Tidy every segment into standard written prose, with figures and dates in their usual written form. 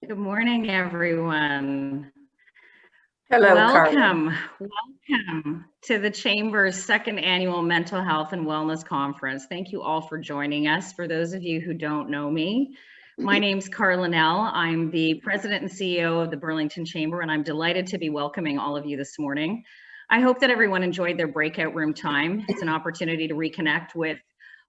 Good morning, everyone. Hello, Carla. Welcome to the Chamber's second annual Mental Health and Wellness Conference. Thank you all for joining us. For those of you who don't know me, my name's Carla Nell. I'm the President and CEO of the Burlington Chamber, and I'm delighted to be welcoming all of you this morning. I hope that everyone enjoyed their breakout room time. It's an opportunity to reconnect with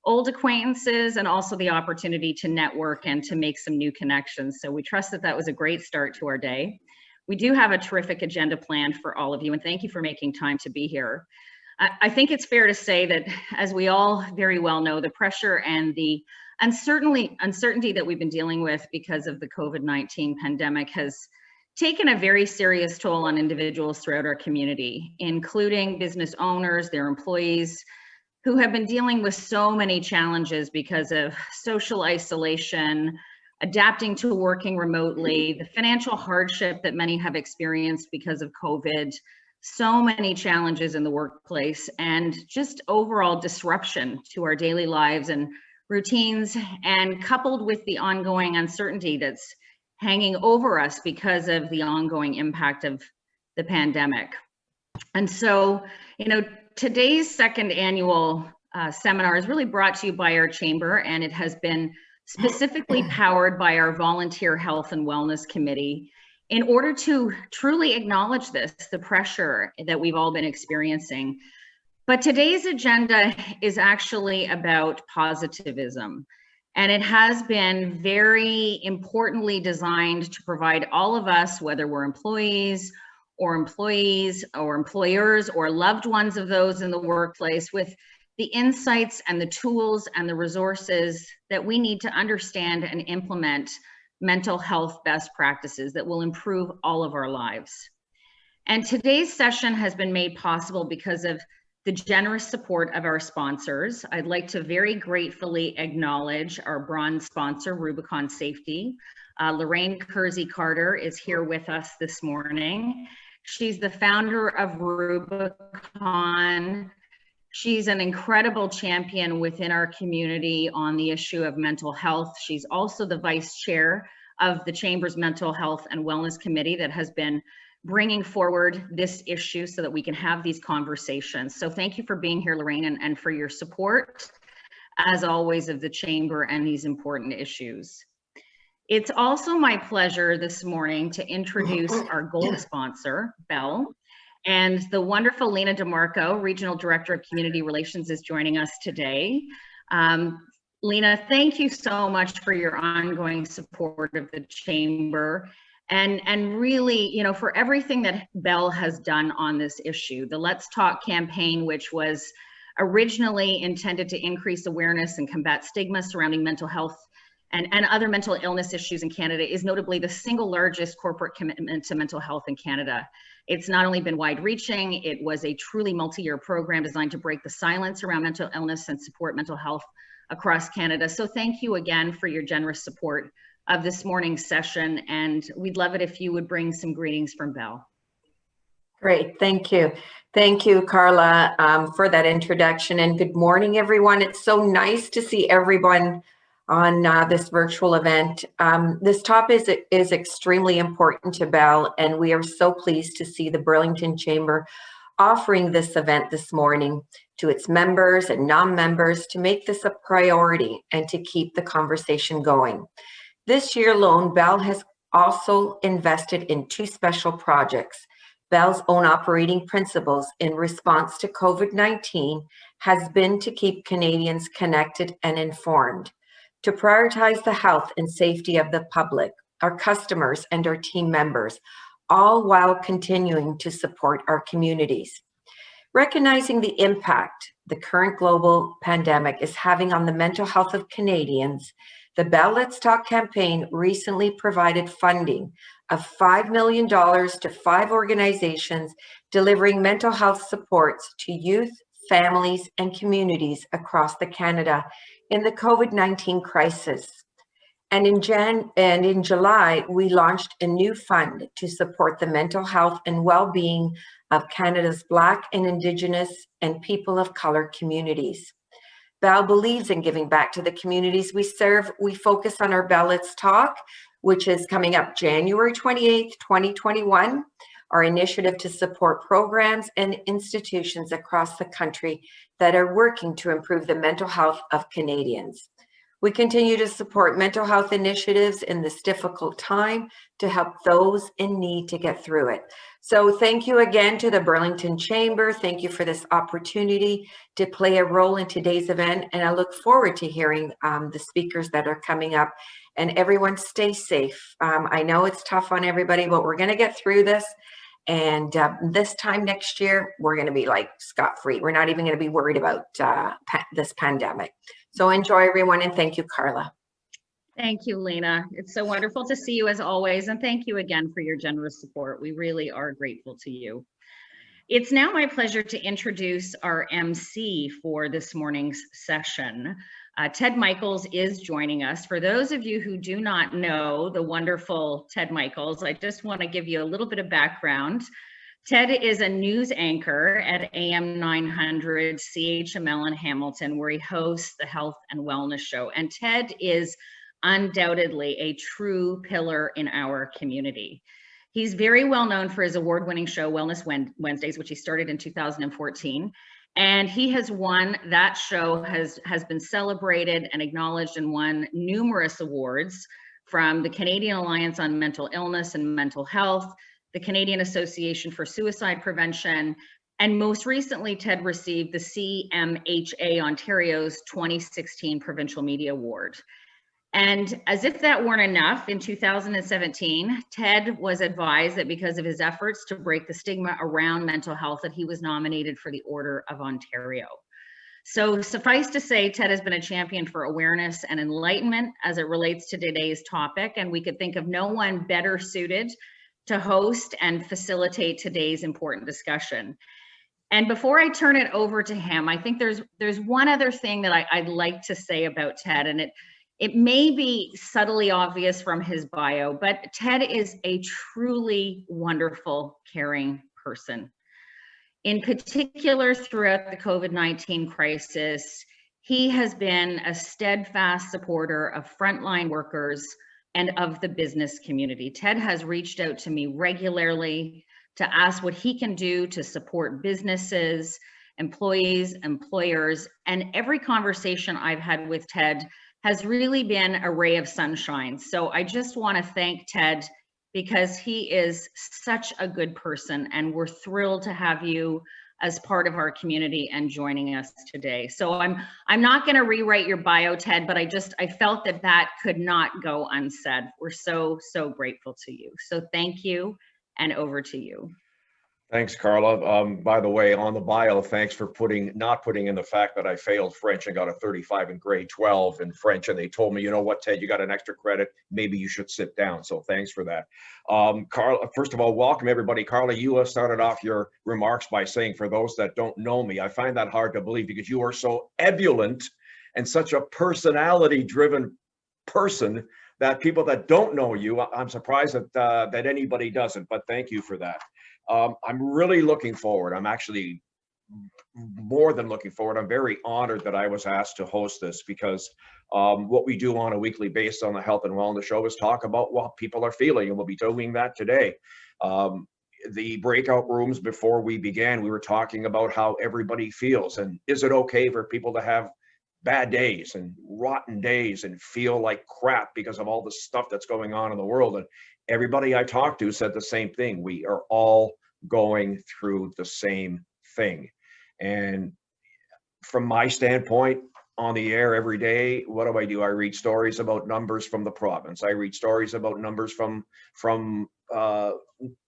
old acquaintances and also the opportunity to network and to make some new connections. So we trust that that was a great start to our day. We do have a terrific agenda planned for all of you, and thank you for making time to be here. I think it's fair to say that, as we all very well know, the pressure and the uncertainty that we've been dealing with because of the COVID-19 pandemic has taken a very serious toll on individuals throughout our community, including business owners, their employees, who have been dealing with so many challenges because of social isolation, adapting to working remotely, the financial hardship that many have experienced because of COVID, so many challenges in the workplace, and just overall disruption to our daily lives and routines, and coupled with the ongoing uncertainty that's hanging over us because of the ongoing impact of the pandemic. And so, today's second annual seminar is really brought to you by our chamber, and it has been specifically powered by our Volunteer Health and Wellness Committee in order to truly acknowledge the pressure that we've all been experiencing. But today's agenda is actually about positivism, and it has been very importantly designed to provide all of us, whether we're employees or employers or loved ones of those in the workplace, with the insights and the tools and the resources that we need to understand and implement mental health best practices that will improve all of our lives. And today's session has been made possible because of the generous support of our sponsors. I'd like to very gratefully acknowledge our bronze sponsor, Rubicon Safety. Lorraine Kersey-Carter is here with us this morning. She's the founder of Rubicon. She's an incredible champion within our community on the issue of mental health. She's also the vice chair of the Chamber's Mental Health and Wellness Committee that has been bringing forward this issue so that we can have these conversations. So thank you for being here, Lorraine, and for your support, as always, of the Chamber and these important issues. It's also my pleasure this morning to introduce our gold sponsor, Bell, and the wonderful Lena DeMarco, Regional Director of Community Relations, is joining us today. Lena, thank you so much for your ongoing support of the Chamber and really, for everything that Bell has done on this issue. The Let's Talk campaign, which was originally intended to increase awareness and combat stigma surrounding mental health and other mental illness issues in Canada, is notably the single largest corporate commitment to mental health in Canada. It's not only been wide-reaching, it was a truly multi-year program designed to break the silence around mental illness and support mental health across Canada. So thank you again for your generous support of this morning's session, and we'd love it if you would bring some greetings from Bell. Great, thank you. Thank you, Carla, for that introduction, and good morning, everyone. It's so nice to see everyone on this virtual event. This topic is extremely important to Bell, and we are so pleased to see the Burlington Chamber offering this event this morning to its members and non-members to make this a priority and to keep the conversation going. This year alone, Bell has also invested in two special projects. Bell's own operating principles in response to COVID-19 has been to keep Canadians connected and informed, to prioritize the health and safety of the public, our customers, and our team members, all while continuing to support our communities. Recognizing the impact the current global pandemic is having on the mental health of Canadians, the Bell Let's Talk campaign recently provided funding of $5 million to 5 organizations delivering mental health supports to youth, families, and communities across Canada in the COVID-19 crisis. And in July, we launched a new fund to support the mental health and well-being of Canada's Black and Indigenous and people of color communities. Bell believes in giving back to the communities we serve. We focus on our Bell Let's Talk, which is coming up January 28th, 2021. Our initiative to support programs and institutions across the country that are working to improve the mental health of Canadians. We continue to support mental health initiatives in this difficult time to help those in need to get through it. So thank you again to the Burlington Chamber. Thank you for this opportunity to play a role in today's event. And I look forward to hearing the speakers that are coming up. And everyone stay safe. I know it's tough on everybody, but we're going to get through this. And this time next year, we're going to be like scot-free. We're not even going to be worried about this pandemic. So enjoy, everyone, and thank you, Carla. Thank you, Lena. It's so wonderful to see you as always, and thank you again for your generous support. We really are grateful to you. It's now my pleasure to introduce our MC for this morning's session. Ted Michaels is joining us. For those of you who do not know the wonderful Ted Michaels, I just want to give you a little bit of background. Ted is a news anchor at AM 900 CHML in Hamilton, where he hosts the Health and Wellness Show. And Ted is undoubtedly a true pillar in our community. He's very well known for his award-winning show, Wellness Wednesdays, which he started in 2014. And he has won, that show has been celebrated and acknowledged and won numerous awards from the Canadian Alliance on Mental Illness and Mental Health, the Canadian Association for Suicide Prevention, and most recently, Ted received the CMHA Ontario's 2016 Provincial Media Award. And as if that weren't enough, in 2017, Ted was advised that because of his efforts to break the stigma around mental health, that he was nominated for the Order of Ontario. So suffice to say, Ted has been a champion for awareness and enlightenment as it relates to today's topic, and we could think of no one better suited to host and facilitate today's important discussion. And before I turn it over to him, I think there's one other thing that I'd like to say about Ted, and it may be subtly obvious from his bio, but Ted is a truly wonderful, caring person. In particular, throughout the COVID-19 crisis, he has been a steadfast supporter of frontline workers and of the business community. Ted has reached out to me regularly to ask what he can do to support businesses, employees, employers, and every conversation I've had with Ted has really been a ray of sunshine. So I just want to thank Ted because he is such a good person, and we're thrilled to have you as part of our community and joining us today. So I'm not going to rewrite your bio, Ted, but I felt that could not go unsaid. We're so grateful to you. So thank you, and over to you. Thanks, Carla. By the way, on the bio, thanks for not putting in the fact that I failed French and got a 35 in grade 12 in French. And they told me, you know what, Ted, you got an extra credit. Maybe you should sit down. So thanks for that. Carla, first of all, welcome everybody. Carla, you started off your remarks by saying, for those that don't know me, I find that hard to believe because you are so ebullient and such a personality-driven person that people that don't know you, I'm surprised that anybody doesn't, but thank you for that. I'm really looking forward. I'm actually more than looking forward. I'm very honored that I was asked to host this because what we do on a weekly basis on the Health and Wellness Show is talk about what people are feeling, and we'll be doing that today. The breakout rooms before we began, we were talking about how everybody feels, and is it okay for people to have bad days and rotten days and feel like crap because of all the stuff that's going on in the world. And everybody I talked to said the same thing. We are all going through the same thing. And from my standpoint, on the air every day, what do? I read stories about numbers from the province. I read stories about numbers from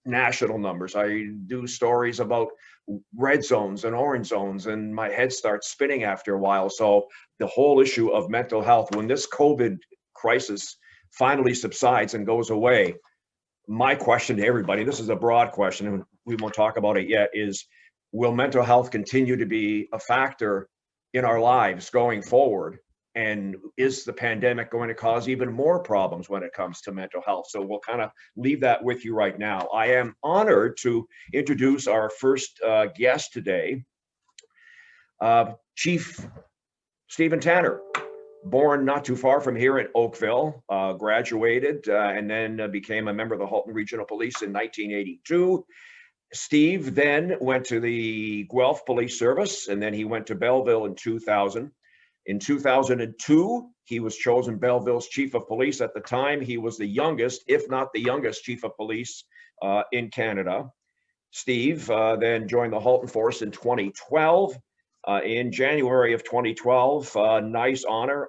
national numbers. I do stories about red zones and orange zones, and my head starts spinning after a while. So the whole issue of mental health, when this COVID crisis finally subsides and goes away, my question to everybody, this is a broad question and we won't talk about it yet, is will mental health continue to be a factor in our lives going forward? And is the pandemic going to cause even more problems when it comes to mental health? So we'll kind of leave that with you right now. I am honored to introduce our first guest today, Chief Stephen Tanner, born not too far from here in Oakville, graduated, and then became a member of the Halton Regional Police in 1982. Steve then went to the Guelph Police Service, and then he went to Belleville in 2000. In 2002, he was chosen Belleville's chief of police. At the time, he was the youngest, if not the youngest, chief of police in Canada. Steve then joined the Halton Force in 2012. In January of 2012, nice honor.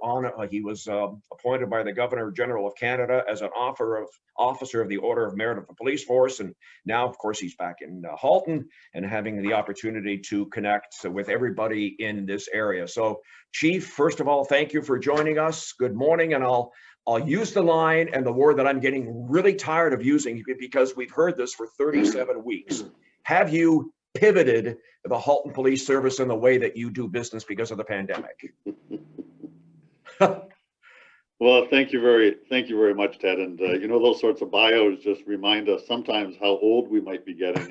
He was appointed by the Governor General of Canada as an officer of the Order of Merit of the Police Force. And now, of course, he's back in Halton and having the opportunity to connect with everybody in this area. So, Chief, first of all, thank you for joining us. Good morning. And I'll use the line and the word that I'm getting really tired of using because we've heard this for 37 weeks. Have you pivoted the Halton Police Service in the way that you do business because of the pandemic? Well, thank you very much, Ted. And you know, those sorts of bios just remind us sometimes how old we might be getting.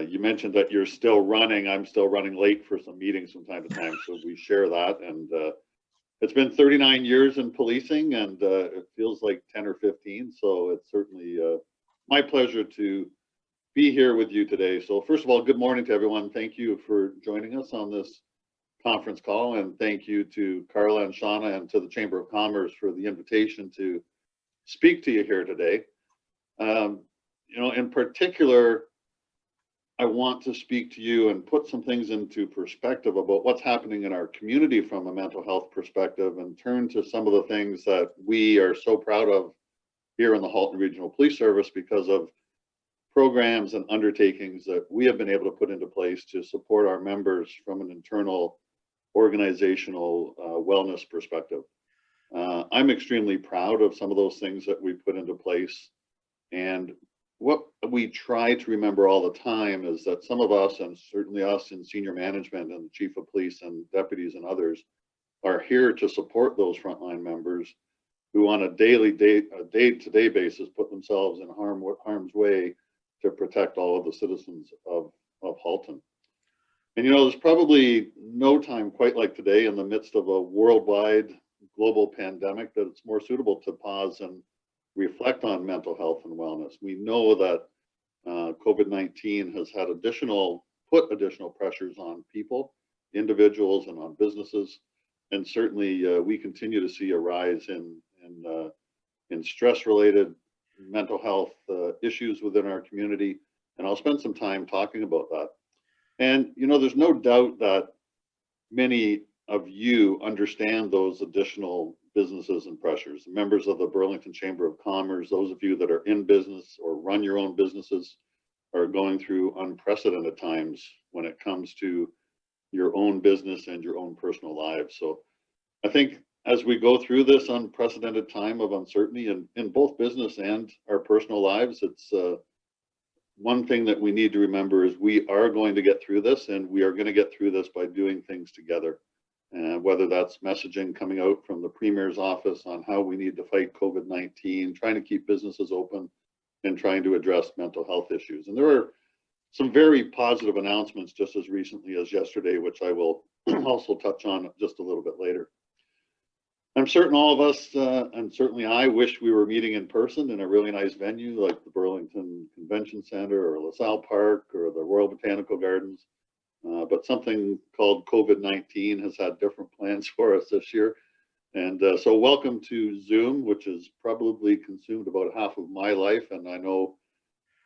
You mentioned that you're still running. I'm still running late for some meetings from time to time, so we share that. And it's been 39 years in policing, and it feels like 10 or 15. So it's certainly my pleasure to be here with you today. So first of all, good morning to everyone. Thank you for joining us on this conference call, and thank you to Carla and Shauna and to the Chamber of Commerce for the invitation to speak to you here today. You know, in particular, I want to speak to you and put some things into perspective about what's happening in our community from a mental health perspective, and turn to some of the things that we are so proud of here in the Halton Regional Police Service because of programs and undertakings that we have been able to put into place to support our members from an internal organizational wellness perspective. I'm extremely proud of some of those things that we put into place. And what we try to remember all the time is that some of us, and certainly us in senior management and the chief of police and deputies and others, are here to support those frontline members who on a day-to-day basis put themselves in harm's way to protect all of the citizens of Halton. And you know, there's probably no time quite like today in the midst of a worldwide global pandemic that it's more suitable to pause and reflect on mental health and wellness. We know that COVID-19 has had put additional pressures on people, individuals, and on businesses. And certainly we continue to see a rise in stress-related mental health issues within our community, and I'll spend some time talking about that. And you know, there's no doubt that many of you understand those additional businesses and pressures. Members of the Burlington Chamber of Commerce, those of you that are in business or run your own businesses, are going through unprecedented times when it comes to your own business and your own personal lives. So I think as we go through this unprecedented time of uncertainty in both business and our personal lives, it's one thing that we need to remember is we are going to get through this, and we are going to get through this by doing things together. Whether that's messaging coming out from the Premier's office on how we need to fight COVID-19, trying to keep businesses open, and trying to address mental health issues. And there are some very positive announcements just as recently as yesterday, which I will also touch on just a little bit later. I'm certain all of us, and certainly I, wish we were meeting in person in a really nice venue like the Burlington Convention Center or LaSalle Park or the Royal Botanical Gardens. But something called COVID-19 has had different plans for us this year. And so welcome to Zoom, which has probably consumed about half of my life. And I know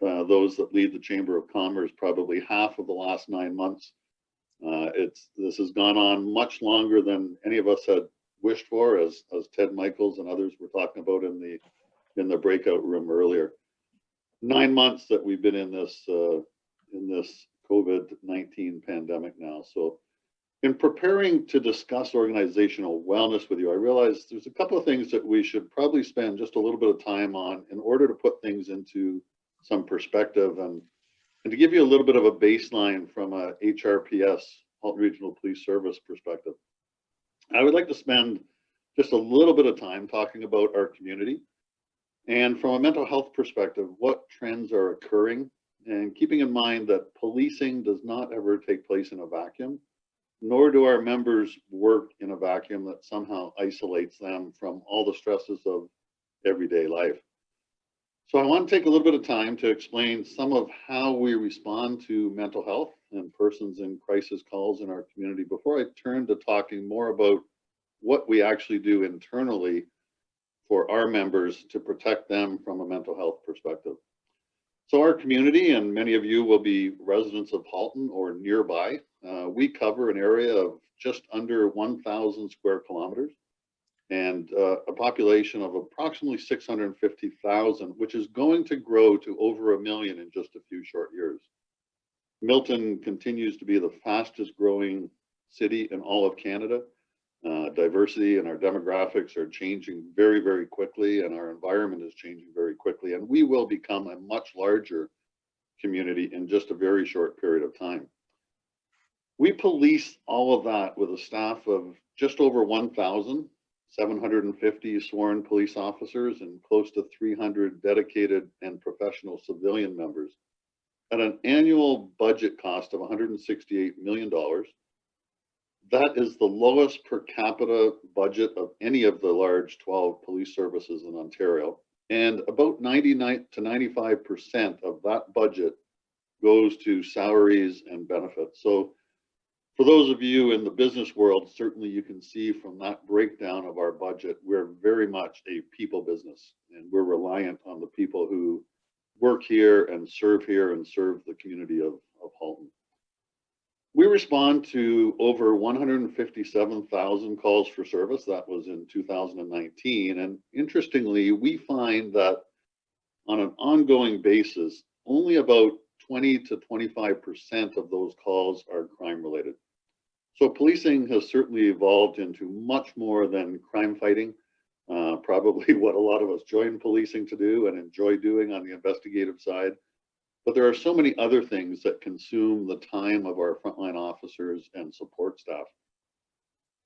those that lead the Chamber of Commerce probably half of the last 9 months. This has gone on much longer than any of us had wished for, as Ted Michaels and others were talking about in the breakout room earlier. 9 months that we've been in this COVID-19 pandemic now. So in preparing to discuss organizational wellness with you, I realized there's a couple of things that we should probably spend just a little bit of time on in order to put things into some perspective and to give you a little bit of a baseline from a HRPS, Halton Regional Police Service perspective. I would like to spend just a little bit of time talking about our community and from a mental health perspective, what trends are occurring, and keeping in mind that policing does not ever take place in a vacuum. nor do our members work in a vacuum that somehow isolates them from all the stresses of everyday life. So I want to take a little bit of time to explain some of how we respond to mental health and persons in crisis calls in our community before I turn to talking more about what we actually do internally for our members to protect them from a mental health perspective. So our community, and many of you will be residents of Halton or nearby, we cover an area of just under 1,000 square kilometers and a population of approximately 650,000, which is going to grow to over 1 million in just a few short years. Milton continues to be the fastest growing city in all of Canada. Diversity and our demographics are changing very, very quickly, and our environment is changing very quickly, and we will become a much larger community in just a very short period of time. We police all of that with a staff of just over 1,750 sworn police officers and close to 300 dedicated and professional civilian members at an annual budget cost of $168 million. That is the lowest per capita budget of any of the large 12 police services in Ontario. And about 99 to 95% of that budget goes to salaries and benefits. So for those of you in the business world, certainly you can see from that breakdown of our budget, we're very much a people business, and we're reliant on the people who work here and serve the community of Halton. We respond to over 157,000 calls for service. That was in 2019. And interestingly, we find that on an ongoing basis, only about 20 to 25% of those calls are crime related. So policing has certainly evolved into much more than crime fighting, probably what a lot of us join policing to do and enjoy doing on the investigative side. But there are so many other things that consume the time of our frontline officers and support staff.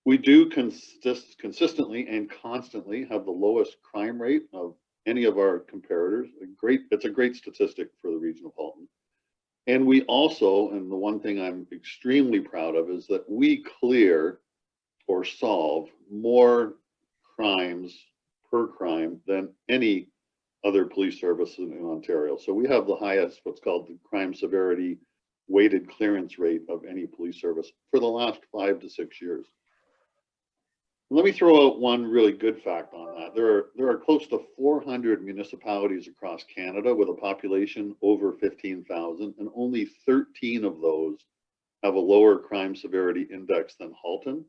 We do consistently and constantly have the lowest crime rate of any of our comparators. It's a great statistic for the region of Halton. And we also, and the one thing I'm extremely proud of, is that we clear or solve more crimes per crime than any other police services in Ontario. So we have the highest, what's called the crime severity weighted clearance rate of any police service for the last 5 to 6 years. Let me throw out one really good fact on that. There are close to 400 municipalities across Canada with a population over 15,000, and only 13 of those have a lower crime severity index than Halton,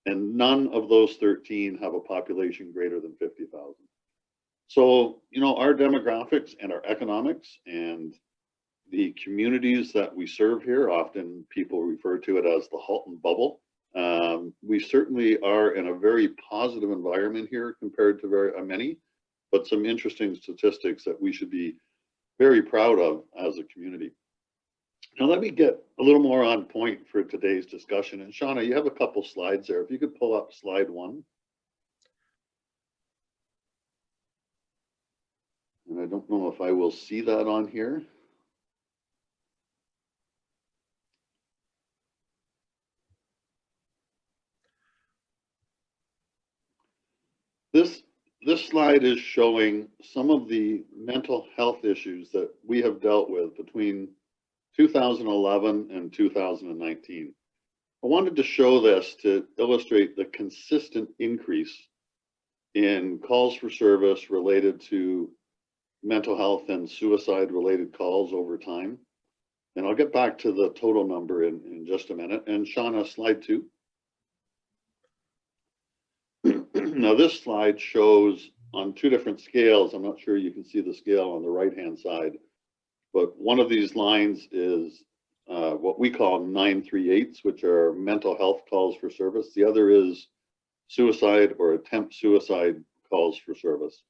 and none of those 13 have a population greater than 50,000. So, you know, our demographics and our economics and the communities that we serve here, often people refer to it as the Halton bubble. We certainly are in a very positive environment here compared to many, but some interesting statistics that we should be very proud of as a community. Now, let me get a little more on point for today's discussion. And Shauna, you have a couple slides there. If you could pull up slide 1. And I don't know if I will see that on here. This slide is showing some of the mental health issues that we have dealt with between 2011 and 2019. I wanted to show this to illustrate the consistent increase in calls for service related to mental health and suicide related calls over time. And I'll get back to the total number in just a minute. And Shauna, slide 2. Now this slide shows on 2 different scales. I'm not sure you can see the scale on the right-hand side, but one of these lines is what we call 938s, which are mental health calls for service. The other is suicide or attempt suicide calls for service.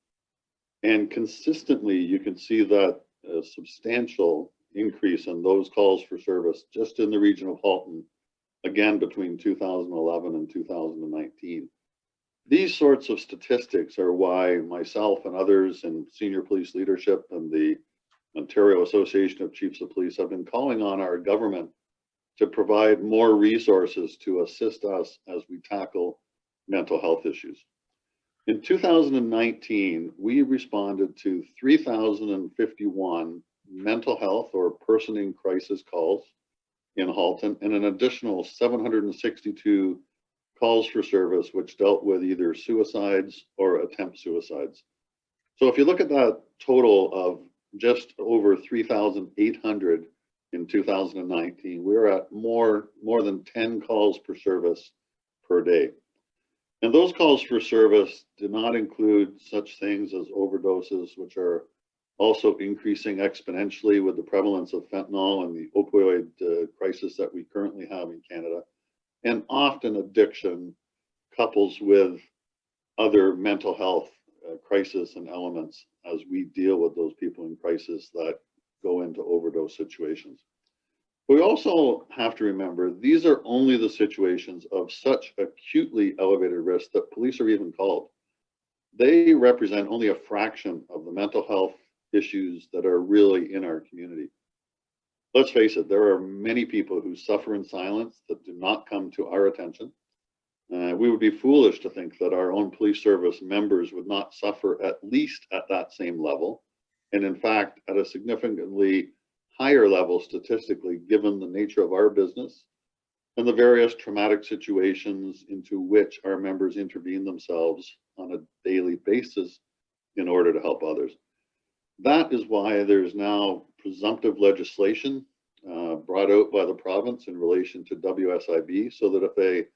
And consistently, you can see that a substantial increase in those calls for service just in the region of Halton, again, between 2011 and 2019. These sorts of statistics are why myself and others in senior police leadership and the Ontario Association of Chiefs of Police have been calling on our government to provide more resources to assist us as we tackle mental health issues. In 2019, we responded to 3,051 mental health or person in crisis calls in Halton, and an additional 762 calls for service, which dealt with either suicides or attempt suicides. So if you look at that total of just over 3,800 in 2019, we're at more than 10 calls per service per day. And those calls for service do not include such things as overdoses, which are also increasing exponentially with the prevalence of fentanyl and the opioid crisis that we currently have in Canada. And often addiction couples with other mental health crisis and elements as we deal with those people in crisis that go into overdose situations. We also have to remember these are only the situations of such acutely elevated risk that police are even called. They represent only a fraction of the mental health issues that are really in our community. Let's face it, there are many people who suffer in silence that do not come to our attention. We would be foolish to think that our own police service members would not suffer at least at that same level, and in fact, at a significantly higher level statistically, given the nature of our business and the various traumatic situations into which our members intervene themselves on a daily basis in order to help others. That is why there's now presumptive legislation brought out by the province in relation to WSIB, so that if a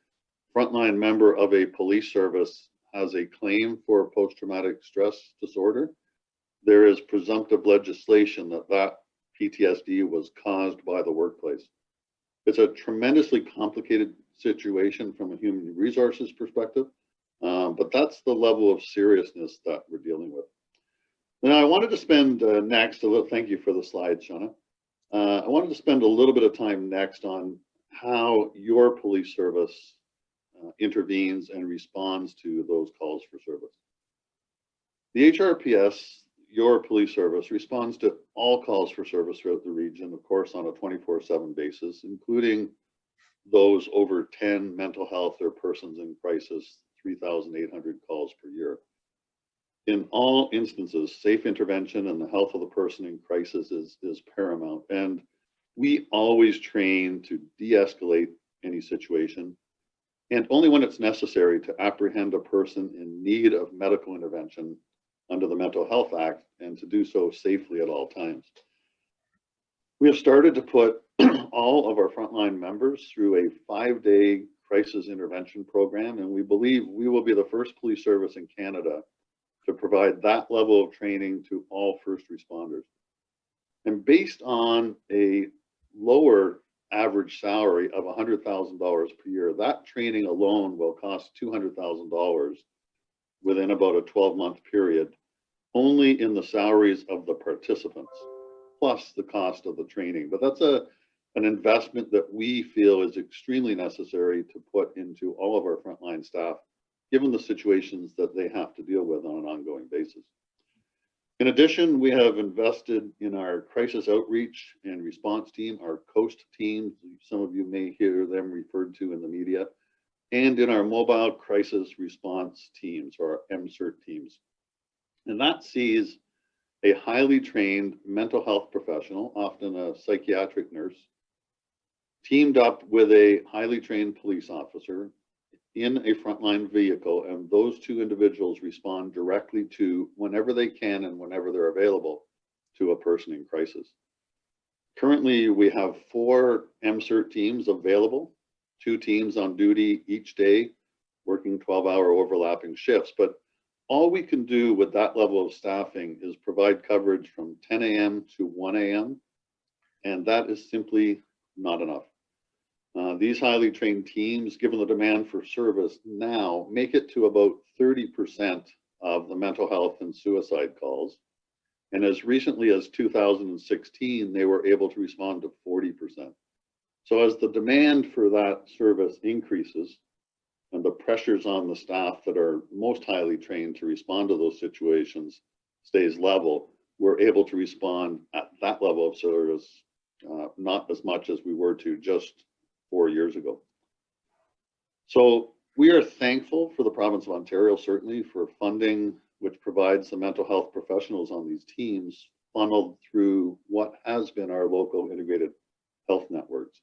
frontline member of a police service has a claim for post-traumatic stress disorder, there is presumptive legislation that that PTSD was caused by the workplace. It's a tremendously complicated situation from a human resources perspective, but that's the level of seriousness that we're dealing with. Now, I wanted to spend next, thank you for the slide, Shauna. I wanted to spend a little bit of time next on how your police service intervenes and responds to those calls for service. The HRPS, your police service, responds to all calls for service throughout the region, of course, on a 24/7 basis, including those over 10 mental health or persons in crisis, 3,800 calls per year. In all instances, safe intervention and the health of the person in crisis is paramount. And we always train to de-escalate any situation, and only when it's necessary to apprehend a person in need of medical intervention under the Mental Health Act, and to do so safely at all times. We have started to put all of our frontline members through a 5-day crisis intervention program, and we believe we will be the first police service in Canada to provide that level of training to all first responders. And based on a lower average salary of $100,000 per year, that training alone will cost $200,000 within about a 12-month period, only in the salaries of the participants, plus the cost of the training. But that's an investment that we feel is extremely necessary to put into all of our frontline staff, given the situations that they have to deal with on an ongoing basis. In addition, we have invested in our crisis outreach and response team, our COAST team, some of you may hear them referred to in the media, and in our mobile crisis response teams, or our MCERT teams. And that sees a highly trained mental health professional, often a psychiatric nurse, teamed up with a highly trained police officer in a frontline vehicle, and those two individuals respond directly to, whenever they can and whenever they're available, to a person in crisis. Currently, we have 4 MCERT teams available, 2 teams on duty each day, working 12-hour overlapping shifts. But all we can do with that level of staffing is provide coverage from 10 a.m. to 1 a.m., and that is simply not enough. These highly trained teams, given the demand for service now, make it to about 30% of the mental health and suicide calls. And as recently as 2016, they were able to respond to 40%. So as the demand for that service increases and the pressures on the staff that are most highly trained to respond to those situations stays level, we're able to respond at that level of service, not as much as we were to just 4 years ago. So we are thankful for the province of Ontario, certainly, for funding which provides the mental health professionals on these teams funneled through what has been our local integrated health networks.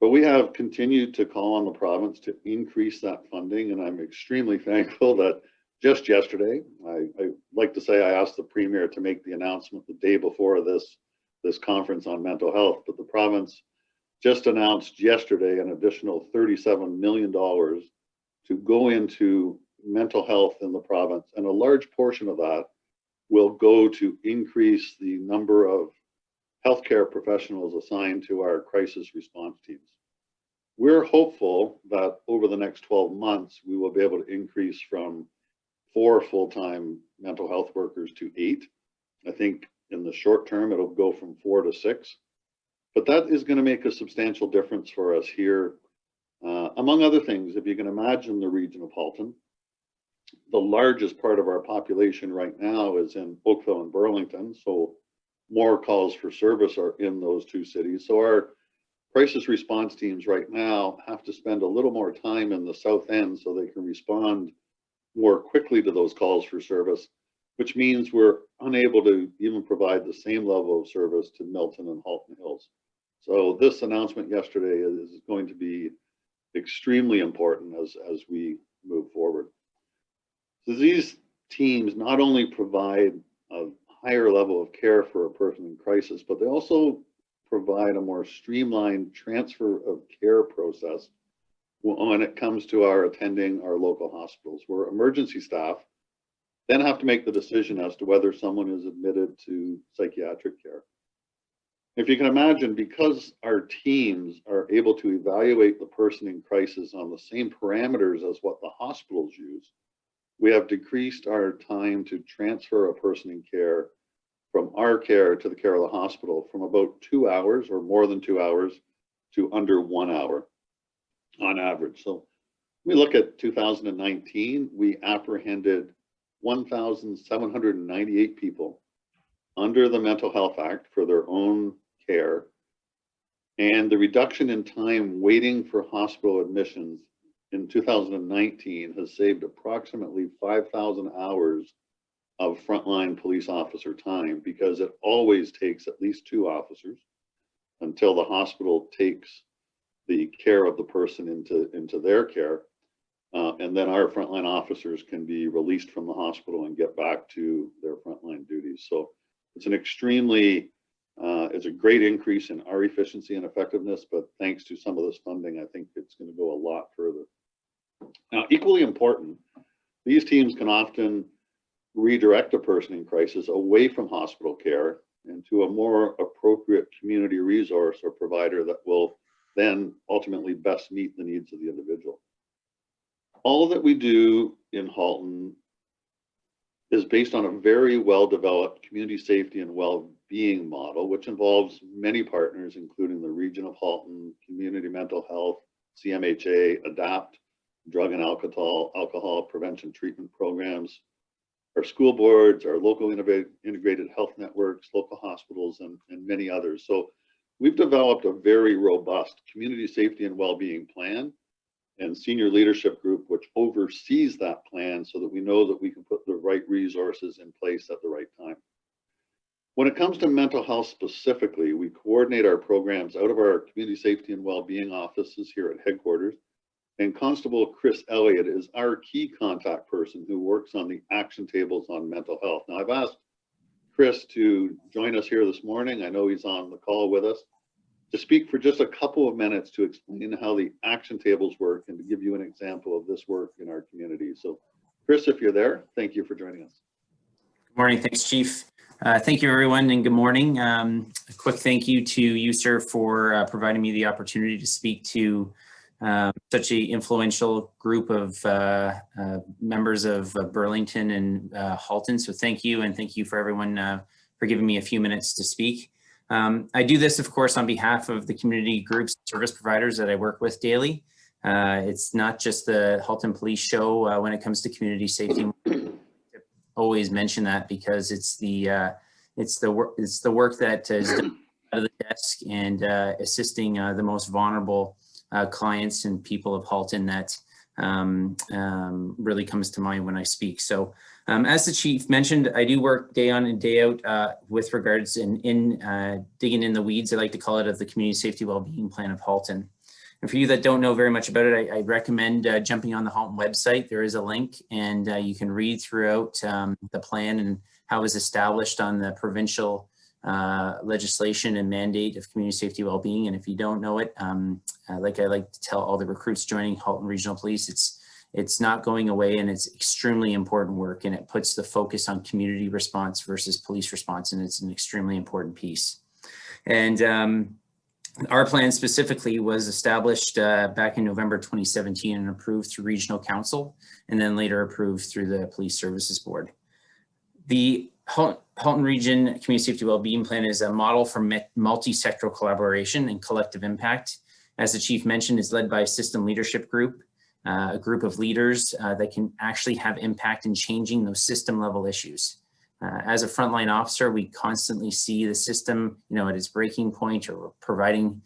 But we have continued to call on the province to increase that funding, and I'm extremely thankful that just yesterday, I like to say I asked the Premier to make the announcement the day before this conference on mental health, but the province just announced yesterday an additional $37 million to go into mental health in the province, and a large portion of that will go to increase the number of healthcare professionals assigned to our crisis response teams. We're hopeful that over the next 12 months, we will be able to increase from 4 full-time mental health workers to 8. I think in the short term, it'll go from 4 to 6. But that is going to make a substantial difference for us here. Among other things, if you can imagine the region of Halton, the largest part of our population right now is in Oakville and Burlington. So more calls for service are in those 2 cities. So our crisis response teams right now have to spend a little more time in the south end so they can respond more quickly to those calls for service, which means we're unable to even provide the same level of service to Milton and Halton Hills. So this announcement yesterday is going to be extremely important as we move forward. So these teams not only provide a higher level of care for a person in crisis, but they also provide a more streamlined transfer of care process when it comes to our attending our local hospitals, where emergency staff then have to make the decision as to whether someone is admitted to psychiatric care. If you can imagine, because our teams are able to evaluate the person in crisis on the same parameters as what the hospitals use, we have decreased our time to transfer a person in care from our care to the care of the hospital from about 2 hours or more than 2 hours to under 1 hour on average. So we look at 2019, we apprehended 1,798 people under the Mental Health Act for their own care. And the reduction in time waiting for hospital admissions in 2019 has saved approximately 5,000 hours of frontline police officer time, because it always takes at least 2 officers until the hospital takes the care of the person into their care. And then our frontline officers can be released from the hospital and get back to their frontline duties. So it's an extremely, it's a great increase in our efficiency and effectiveness, but thanks to some of this funding, I think it's going to go a lot further. Now, equally important, these teams can often redirect a person in crisis away from hospital care and to a more appropriate community resource or provider that will then ultimately best meet the needs of the individual. All that we do in Halton is based on a very well-developed community safety and well-being model, which involves many partners, including the Region of Halton, Community Mental Health, CMHA, ADAPT, Drug and Alcohol Prevention Treatment Programs, our school boards, our local integrated health networks, local hospitals, and many others. So we've developed a very robust community safety and well-being plan and senior leadership group, which oversees that plan so that we know that we can put the right resources in place at the right time. When it comes to mental health specifically, we coordinate our programs out of our community safety and well-being offices here at headquarters. And Constable Chris Elliott is our key contact person who works on the action tables on mental health. Now, I've asked Chris to join us here this morning. I know he's on the call with us to speak for just a couple of minutes to explain how the action tables work and to give you an example of this work in our community. So Chris, if you're there, thank you for joining us. Good morning. Thanks, Chief. Thank you, everyone, and good morning. A quick thank you to you, sir, for providing me the opportunity to speak to such an influential group of members of Burlington and Halton. So thank you, and thank you for everyone for giving me a few minutes to speak. I do this, of course, on behalf of the community groups, service providers that I work with daily. It's not just the Halton Police Show when it comes to community safety. Always mention that because it's the work that is done of the desk and assisting the most vulnerable clients and people of Halton that really comes to mind when I speak. So as the chief mentioned, I do work day on and day out with regards in digging in the weeds, I like to call it, of the community safety wellbeing plan of Halton. And for you that don't know very much about it, I recommend jumping on the Halton website. There is a link, and you can read throughout the plan and how it was established on the provincial legislation and mandate of community safety wellbeing. And if you don't know it, like I like to tell all the recruits joining Halton Regional Police, it's not going away, and it's extremely important work, and it puts the focus on community response versus police response, and it's an extremely important piece. And our plan specifically was established back in November 2017 and approved through Regional Council, and then later approved through the Police Services Board. The Halton Region Community Safety Wellbeing Plan is a model for multi-sectoral collaboration and collective impact. As the chief mentioned, it's led by a system leadership group, a group of leaders that can actually have impact in changing those system level issues. As a frontline officer, we constantly see the system, at its breaking point, or providing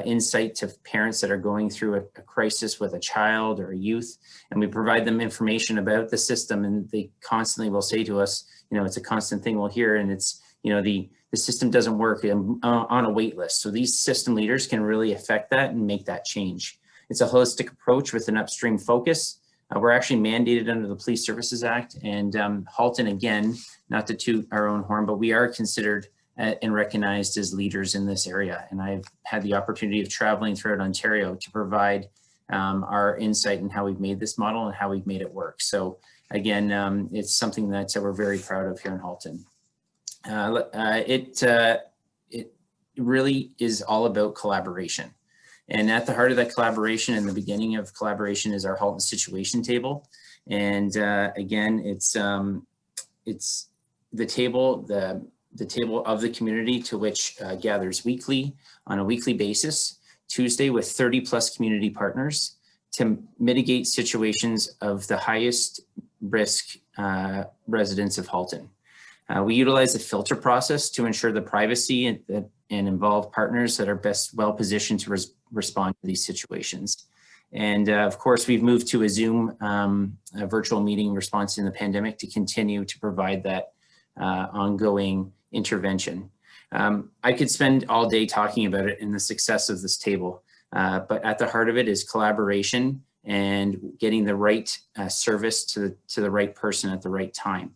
insight to parents that are going through a crisis with a child or a youth, and we provide them information about the system, and they constantly will say to us, it's a constant thing we'll hear, and it's, the system doesn't work on a wait list. So these system leaders can really affect that and make that change. It's a holistic approach with an upstream focus. We're actually mandated under the Police Services Act, and Halton, again, not to toot our own horn, but we are considered and recognized as leaders in this area. And I've had the opportunity of traveling throughout Ontario to provide our insight in how we've made this model and how we've made it work. So again, it's something that we're very proud of here in Halton. It really is all about collaboration. And at the heart of that collaboration and the beginning of collaboration is our Halton situation table. And again, it's the table of the community, to which gathers weekly on a weekly basis, Tuesday, with 30+ community partners to mitigate situations of the highest risk residents of Halton. We utilize the filter process to ensure the privacy and involve partners that are well positioned to respond to these situations. And of course, we've moved to a Zoom a virtual meeting response in the pandemic to continue to provide that ongoing intervention. I could spend all day talking about it and the success of this table, but at the heart of it is collaboration and getting the right service to the right person at the right time.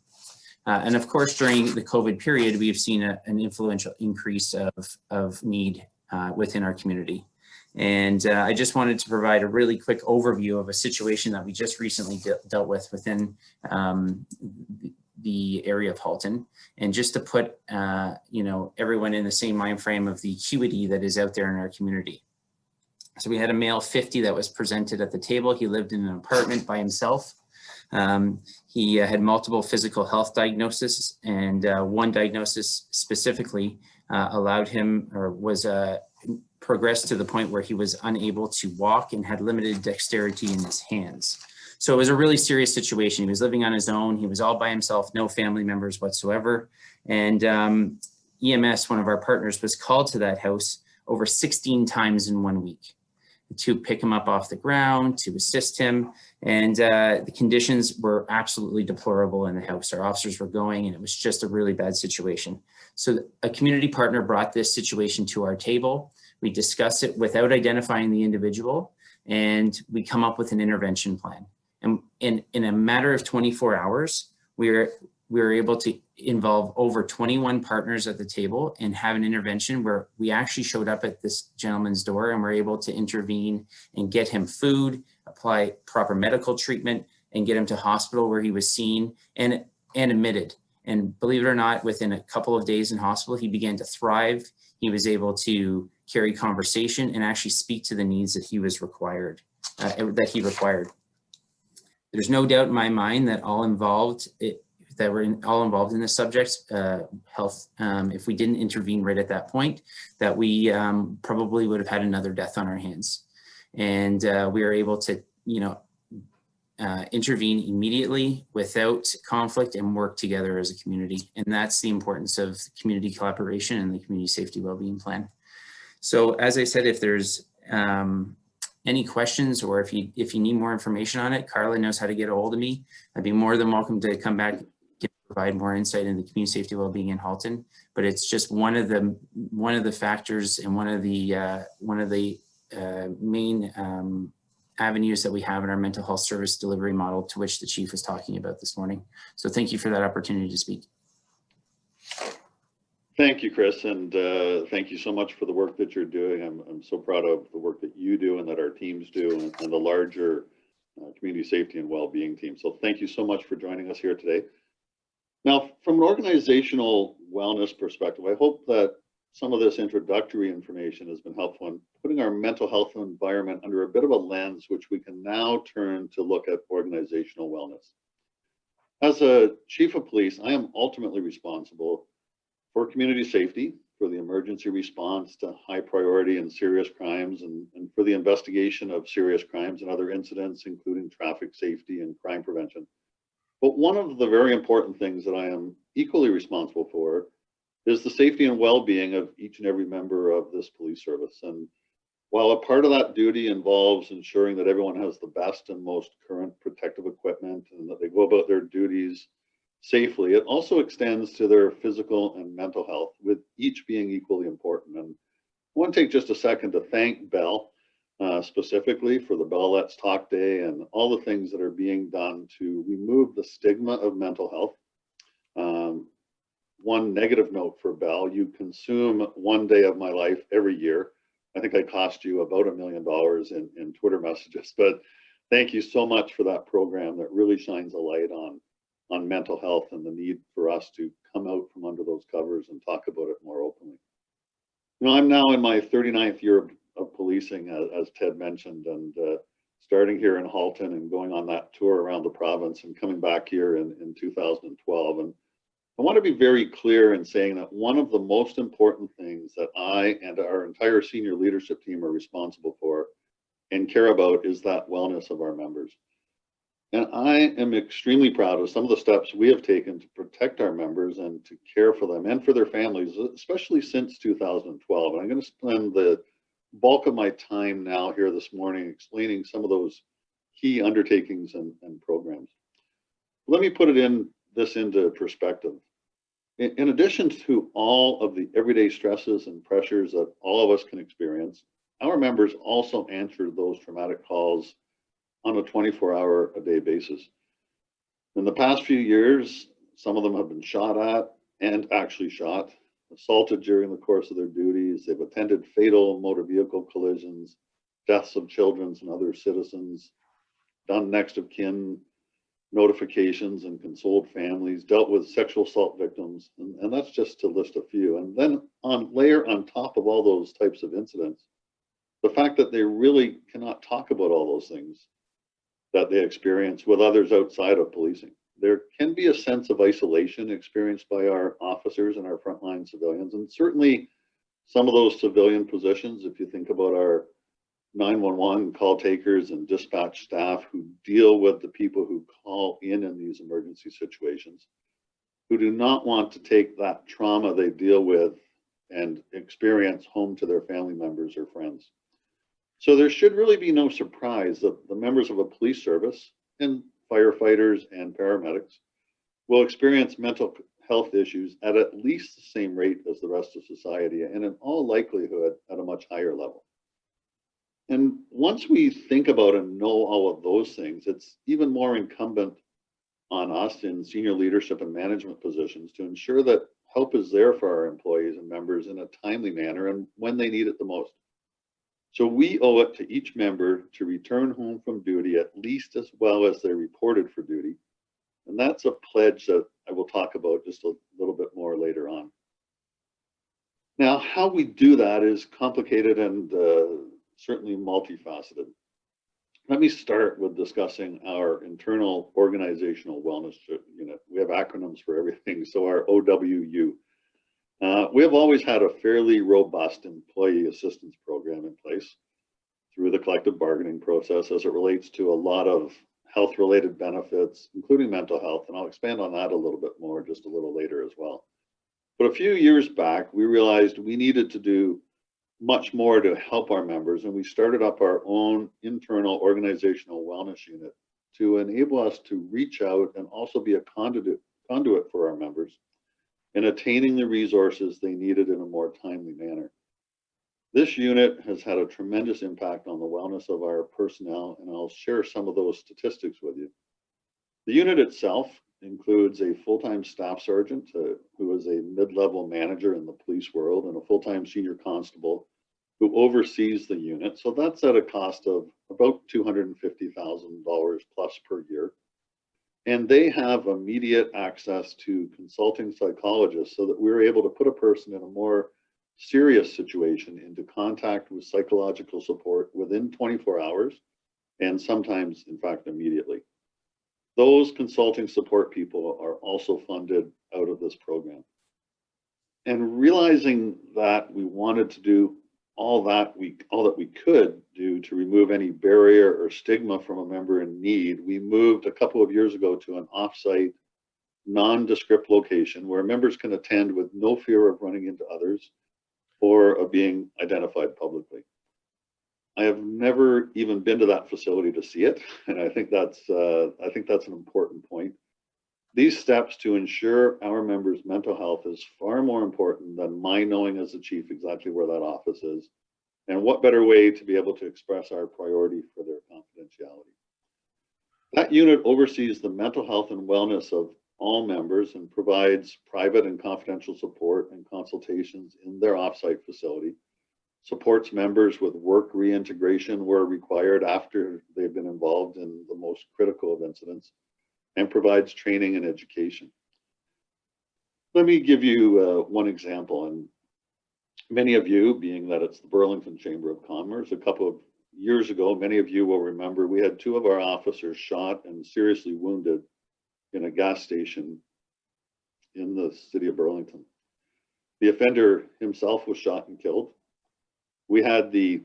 And of course, during the COVID period, we have seen an influential increase of need within our community. And I just wanted to provide a really quick overview of a situation that we just recently dealt with within the area of Halton, and just to put everyone in the same mind frame of the acuity that is out there in our community. So we had a male 50 that was presented at the table. He lived in an apartment by himself. He had multiple physical health diagnoses, and one diagnosis specifically allowed him, or was progressed to the point where he was unable to walk and had limited dexterity in his hands. So it was a really serious situation. He was living on his own. He was all by himself, no family members whatsoever. And EMS, one of our partners, was called to that house over 16 times in 1 week to pick him up off the ground, to assist him. And the conditions were absolutely deplorable in the house. Our officers were going, and it was just a really bad situation. So a community partner brought this situation to our table. We discuss it without identifying the individual, and we come up with an intervention plan. And in a matter of 24 hours, we were able to involve over 21 partners at the table and have an intervention where we actually showed up at this gentleman's door and were able to intervene and get him food, apply proper medical treatment, and get him to hospital where he was seen and admitted. And believe it or not, within a couple of days in hospital, he began to thrive. He was able to carry conversation and actually speak to the needs that he required. There's no doubt in my mind that all involved in this subject's health, if we didn't intervene right at that point, that we probably would have had another death on our hands. And we were able to, intervene immediately without conflict and work together as a community. And that's the importance of community collaboration and the community safety wellbeing plan. So as I said, if there's any questions, or if you need more information on it, Carla knows how to get a hold of me. I'd be more than welcome to come back and provide more insight into community safety wellbeing in Halton. But it's just one of the factors and one of the main avenues that we have in our mental health service delivery model, to which the chief was talking about this morning. So thank you for that opportunity to speak. Thank you, Chris, and thank you so much for the work that you're doing. I'm so proud of the work that you do and that our teams do, and the larger community safety and well-being team. So thank you so much for joining us here today. Now, from an organizational wellness perspective, I hope that some of this introductory information has been helpful in putting our mental health environment under a bit of a lens, which we can now turn to look at organizational wellness. As a chief of police, I am ultimately responsible for community safety, for the emergency response to high priority and serious crimes, and for the investigation of serious crimes and other incidents, including traffic safety and crime prevention. But one of the very important things that I am equally responsible for is the safety and well-being of each and every member of this police service. And while a part of that duty involves ensuring that everyone has the best and most current protective equipment and that they go about their duties safely, it also extends to their physical and mental health, with each being equally important. And I want to take just a second to thank Bell specifically for the Bell Let's Talk Day and all the things that are being done to remove the stigma of mental health. One negative note for Bell: you consume one day of my life every year. I think I cost you about $1 million in Twitter messages, but thank you so much for that program that really shines a light on mental health and the need for us to come out from under those covers and talk about it more openly. You know, I'm now in my 39th year of policing, as Ted mentioned, and starting here in Halton and going on that tour around the province and coming back here in 2012. And I want to be very clear in saying that one of the most important things that I and our entire senior leadership team are responsible for and care about is that wellness of our members. And I am extremely proud of some of the steps we have taken to protect our members and to care for them and for their families, especially since 2012. And I'm going to spend the bulk of my time now here this morning explaining some of those key undertakings and programs. Let me put this into perspective. In addition to all of the everyday stresses and pressures that all of us can experience, our members also answer those traumatic calls on a 24-hour-a-day basis. In the past few years, some of them have been shot at and actually shot, assaulted during the course of their duties. They've attended fatal motor vehicle collisions, deaths of children and other citizens, done next of kin notifications and consoled families, dealt with sexual assault victims, and that's just to list a few. And then layer on top of all those types of incidents, the fact that they really cannot talk about all those things that they experience with others outside of policing. There can be a sense of isolation experienced by our officers and our frontline civilians, and certainly some of those civilian positions, if you think about our 911 call takers and dispatch staff who deal with the people who call in these emergency situations, who do not want to take that trauma they deal with and experience home to their family members or friends. So there should really be no surprise that the members of a police service and firefighters and paramedics will experience mental health issues at least the same rate as the rest of society, and in all likelihood at a much higher level. And once we think about and know all of those things, it's even more incumbent on us in senior leadership and management positions to ensure that help is there for our employees and members in a timely manner and when they need it the most. So we owe it to each member to return home from duty at least as well as they reported for duty. And that's a pledge that I will talk about just a little bit more later on. Now, how we do that is complicated and certainly multifaceted. Let me start with discussing our internal organizational wellness unit. We have acronyms for everything, so our OWU. We have always had a fairly robust employee assistance program in place through the collective bargaining process as it relates to a lot of health-related benefits, including mental health, and I'll expand on that a little bit more just a little later as well. But a few years back, we realized we needed to do much more to help our members, and we started up our own internal organizational wellness unit to enable us to reach out and also be a conduit for our members in attaining the resources they needed in a more timely manner. This unit has had a tremendous impact on the wellness of our personnel, and I'll share some of those statistics with you. The unit itself includes a full-time staff sergeant who is a mid-level manager in the police world, and a full-time senior constable who oversees the unit. So that's at a cost of about $250,000 plus per year. And they have immediate access to consulting psychologists so that we're able to put a person in a more serious situation into contact with psychological support within 24 hours, and sometimes, in fact, immediately. Those consulting support people are also funded out of this program. And realizing that we wanted to do all that we could do to remove any barrier or stigma from a member in need, we moved a couple of years ago to an off-site, nondescript location where members can attend with no fear of running into others or of being identified publicly. I have never even been to that facility to see it, and I think that's an important point. These steps to ensure our members' mental health is far more important than my knowing as the chief exactly where that office is, and what better way to be able to express our priority for their confidentiality. That unit oversees the mental health and wellness of all members and provides private and confidential support and consultations in their offsite facility, supports members with work reintegration where required after they've been involved in the most critical of incidents, and provides training and education. Let me give you one example, and many of you, being that it's the Burlington Chamber of Commerce, a couple of years ago, many of you will remember we had 2 of our officers shot and seriously wounded in a gas station in the city of Burlington. The offender himself was shot and killed. We had the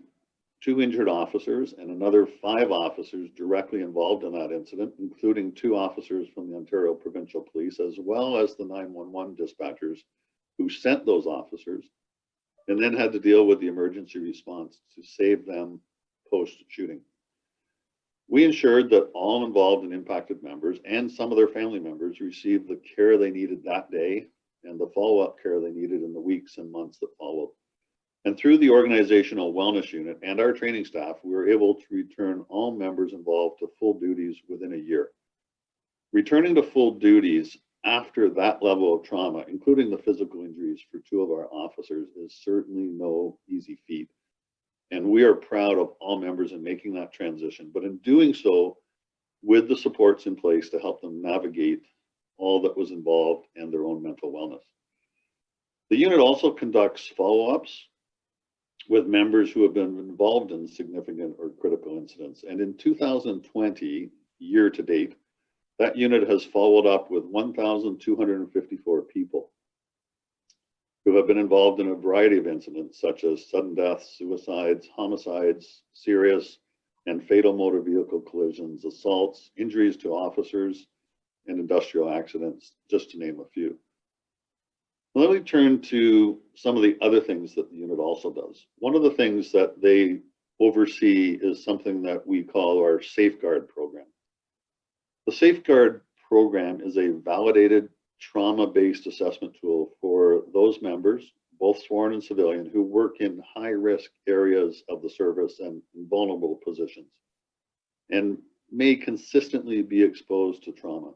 2 injured officers and another 5 officers directly involved in that incident, including 2 officers from the Ontario Provincial Police, as well as the 911 dispatchers who sent those officers, and then had to deal with the emergency response to save them post-shooting. We ensured that all involved and impacted members and some of their family members received the care they needed that day and the follow-up care they needed in the weeks and months that followed. And through the organizational wellness unit and our training staff, we were able to return all members involved to full duties within a year. Returning to full duties after that level of trauma, including the physical injuries for 2 of our officers, is certainly no easy feat. And we are proud of all members in making that transition, but in doing so with the supports in place to help them navigate all that was involved and their own mental wellness. The unit also conducts follow-ups with members who have been involved in significant or critical incidents. And in 2020, year to date, that unit has followed up with 1,254 people who have been involved in a variety of incidents such as sudden deaths, suicides, homicides, serious and fatal motor vehicle collisions, assaults, injuries to officers, and industrial accidents, just to name a few. Let me turn to some of the other things that the unit also does. One of the things that they oversee is something that we call our Safeguard program. The Safeguard program is a validated trauma-based assessment tool for those members, both sworn and civilian, who work in high-risk areas of the service and in vulnerable positions, and may consistently be exposed to trauma.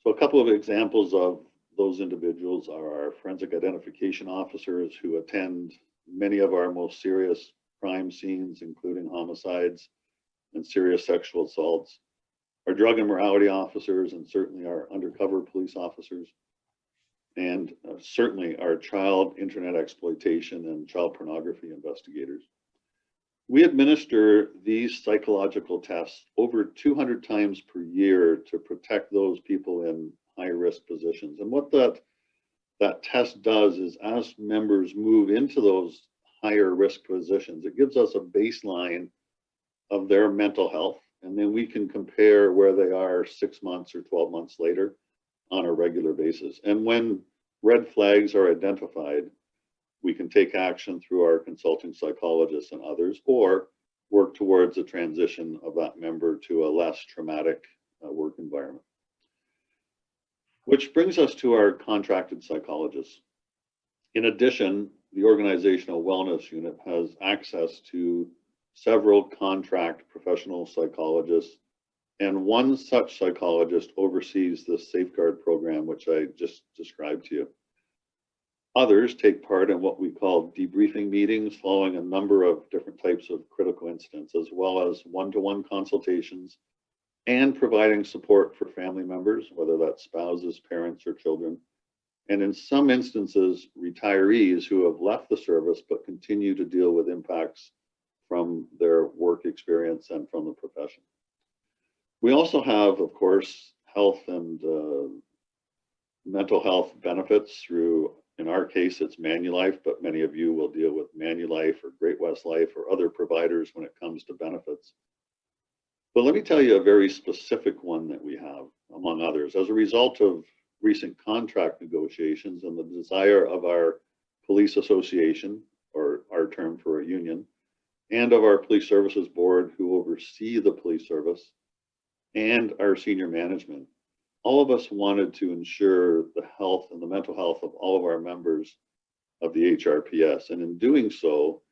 So a couple of examples of those individuals are our forensic identification officers who attend many of our most serious crime scenes, including homicides and serious sexual assaults, our drug and morality officers, and certainly our undercover police officers, and certainly our child internet exploitation and child pornography investigators. We administer these psychological tests over 200 times per year to protect those people in high-risk positions. And what that test does is, as members move into those higher risk positions, it gives us a baseline of their mental health and then we can compare where they are 6 months or 12 months later on a regular basis. And when red flags are identified, we can take action through our consulting psychologists and others, or work towards a transition of that member to a less traumatic work environment. Which brings us to our contracted psychologists. In addition, the organizational wellness unit has access to several contract professional psychologists, and one such psychologist oversees the Safeguard program, which I just described to you. Others take part in what we call debriefing meetings following a number of different types of critical incidents, as well as one-to-one consultations and providing support for family members, whether that's spouses, parents, or children. And in some instances, retirees who have left the service but continue to deal with impacts from their work experience and from the profession. We also have, of course, health and mental health benefits through, in our case, it's Manulife, but many of you will deal with Manulife or Great West Life or other providers when it comes to benefits. But let me tell you a very specific one that we have, among others. As a result of recent contract negotiations and the desire of our police association, or our term for a union, and of our police services board who oversee the police service, and our senior management, all of us wanted to ensure the health and the mental health of all of our members of the HRPS. And in doing so,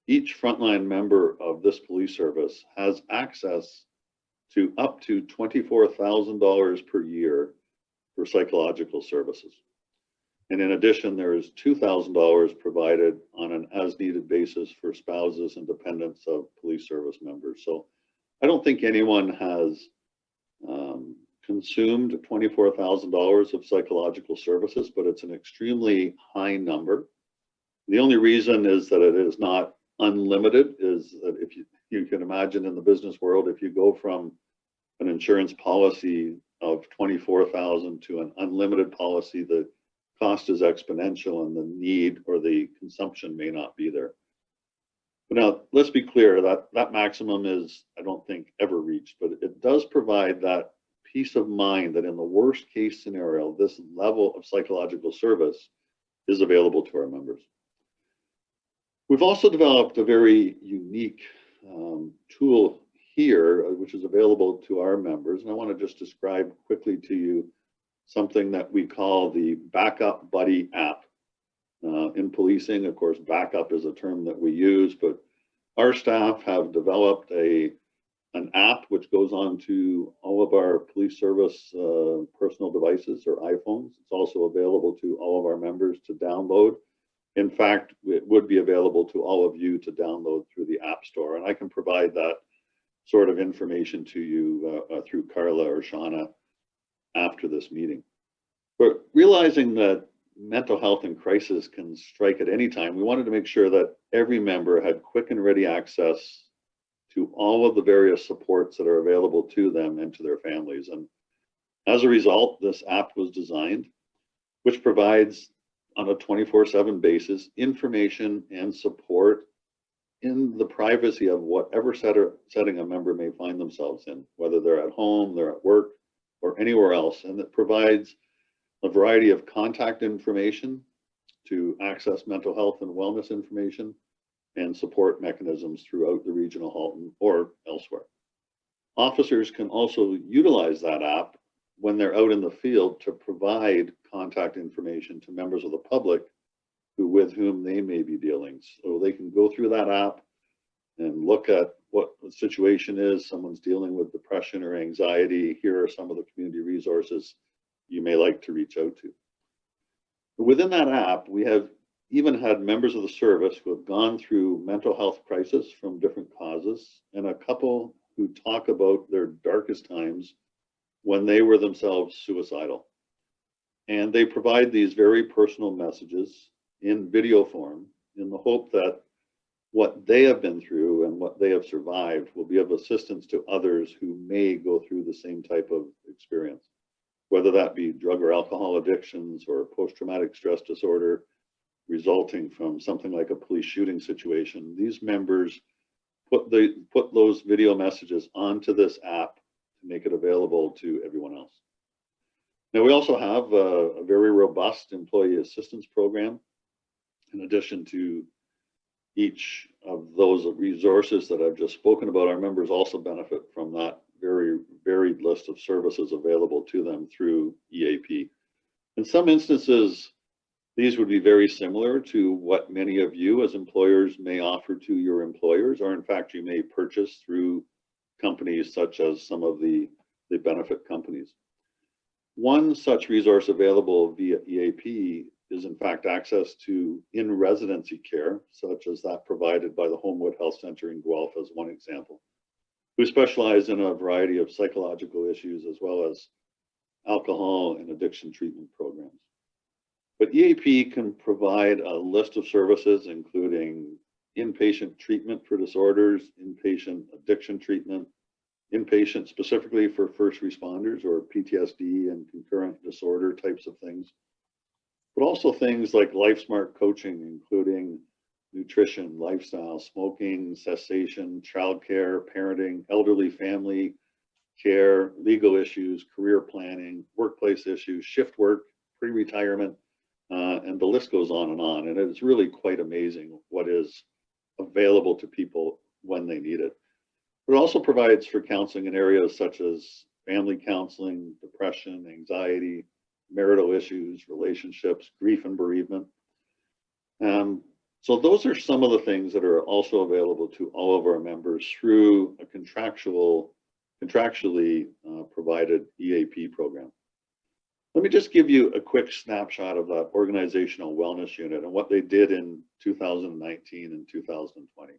each frontline member of this police service has access to up to $24,000 per year for psychological services. And in addition, there is $2,000 provided on an as-needed basis for spouses and dependents of police service members. So I don't think anyone has consumed $24,000 of psychological services, but it's an extremely high number. The only reason is that it is not unlimited, is that if you can imagine in the business world, if you go from an insurance policy of $24,000 to an unlimited policy, the cost is exponential and the need or the consumption may not be there. But now let's be clear that that maximum is, I don't think, ever reached, but it does provide that peace of mind that in the worst case scenario, this level of psychological service is available to our members. We've also developed a very unique tool here, which is available to our members. And I want to just describe quickly to you something that we call the Backup Buddy app. In policing, of course, backup is a term that we use, but our staff have developed an app which goes on to all of our police service personal devices or iPhones. It's also available to all of our members to download. In fact, it would be available to all of you to download through the App Store. And I can provide that sort of information to you through Carla or Shauna after this meeting. But realizing that mental health and crisis can strike at any time, we wanted to make sure that every member had quick and ready access to all of the various supports that are available to them and to their families. And as a result, this app was designed, which provides on a 24/7 basis information and support in the privacy of whatever setting a member may find themselves in, whether they're at home, they're at work, or anywhere else. And it provides a variety of contact information to access mental health and wellness information and support mechanisms throughout the regional Halton or elsewhere. Officers can also utilize that app when they're out in the field to provide contact information to members of the public with whom they may be dealing. So they can go through that app and look at what the situation is. Someone's dealing with depression or anxiety. Here are some of the community resources you may like to reach out to. Within that app, we have even had members of the service who have gone through mental health crisis from different causes, and a couple who talk about their darkest times when they were themselves suicidal. And they provide these very personal messages in video form in the hope that what they have been through and what they have survived will be of assistance to others who may go through the same type of experience, whether that be drug or alcohol addictions or post-traumatic stress disorder resulting from something like a police shooting situation. These members put those video messages onto this app to make it available to everyone else. Now, we also have a very robust employee assistance program. In addition to each of those resources that I've just spoken about, our members also benefit from that very varied list of services available to them through EAP. In some instances, these would be very similar to what many of you as employers may offer to your employers, or in fact, you may purchase through companies such as some of the benefit companies. One such resource available via EAP is in fact access to in-residency care, such as that provided by the Homewood Health Center in Guelph as one example, who specialize in a variety of psychological issues as well as alcohol and addiction treatment programs. But EAP can provide a list of services, including inpatient treatment for disorders, inpatient addiction treatment, inpatient specifically for first responders or PTSD and concurrent disorder types of things, but also things like LifeSmart coaching, including nutrition, lifestyle, smoking, cessation, childcare, parenting, elderly family care, legal issues, career planning, workplace issues, shift work, pre-retirement, and the list goes on. And it's really quite amazing what is available to people when they need it. It also provides for counseling in areas such as family counseling, depression, anxiety, marital issues, relationships, grief and bereavement. So those are some of the things that are also available to all of our members through a contractually provided EAP program. Let me just give you a quick snapshot of that organizational wellness unit and what they did in 2019 and 2020.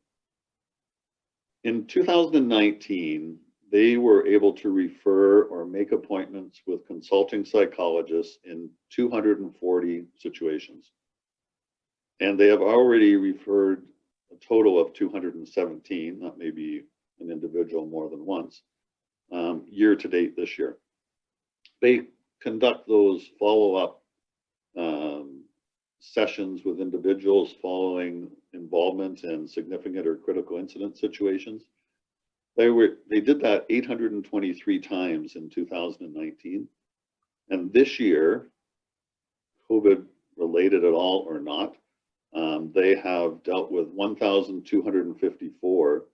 In 2019, they were able to refer or make appointments with consulting psychologists in 240 situations. And they have already referred a total of 217, that may be an individual more than once, year to date this year. They conduct those follow-up sessions with individuals following involvement in significant or critical incident situations. They did that 823 times in 2019. And this year, COVID related at all or not, they have dealt with 1,254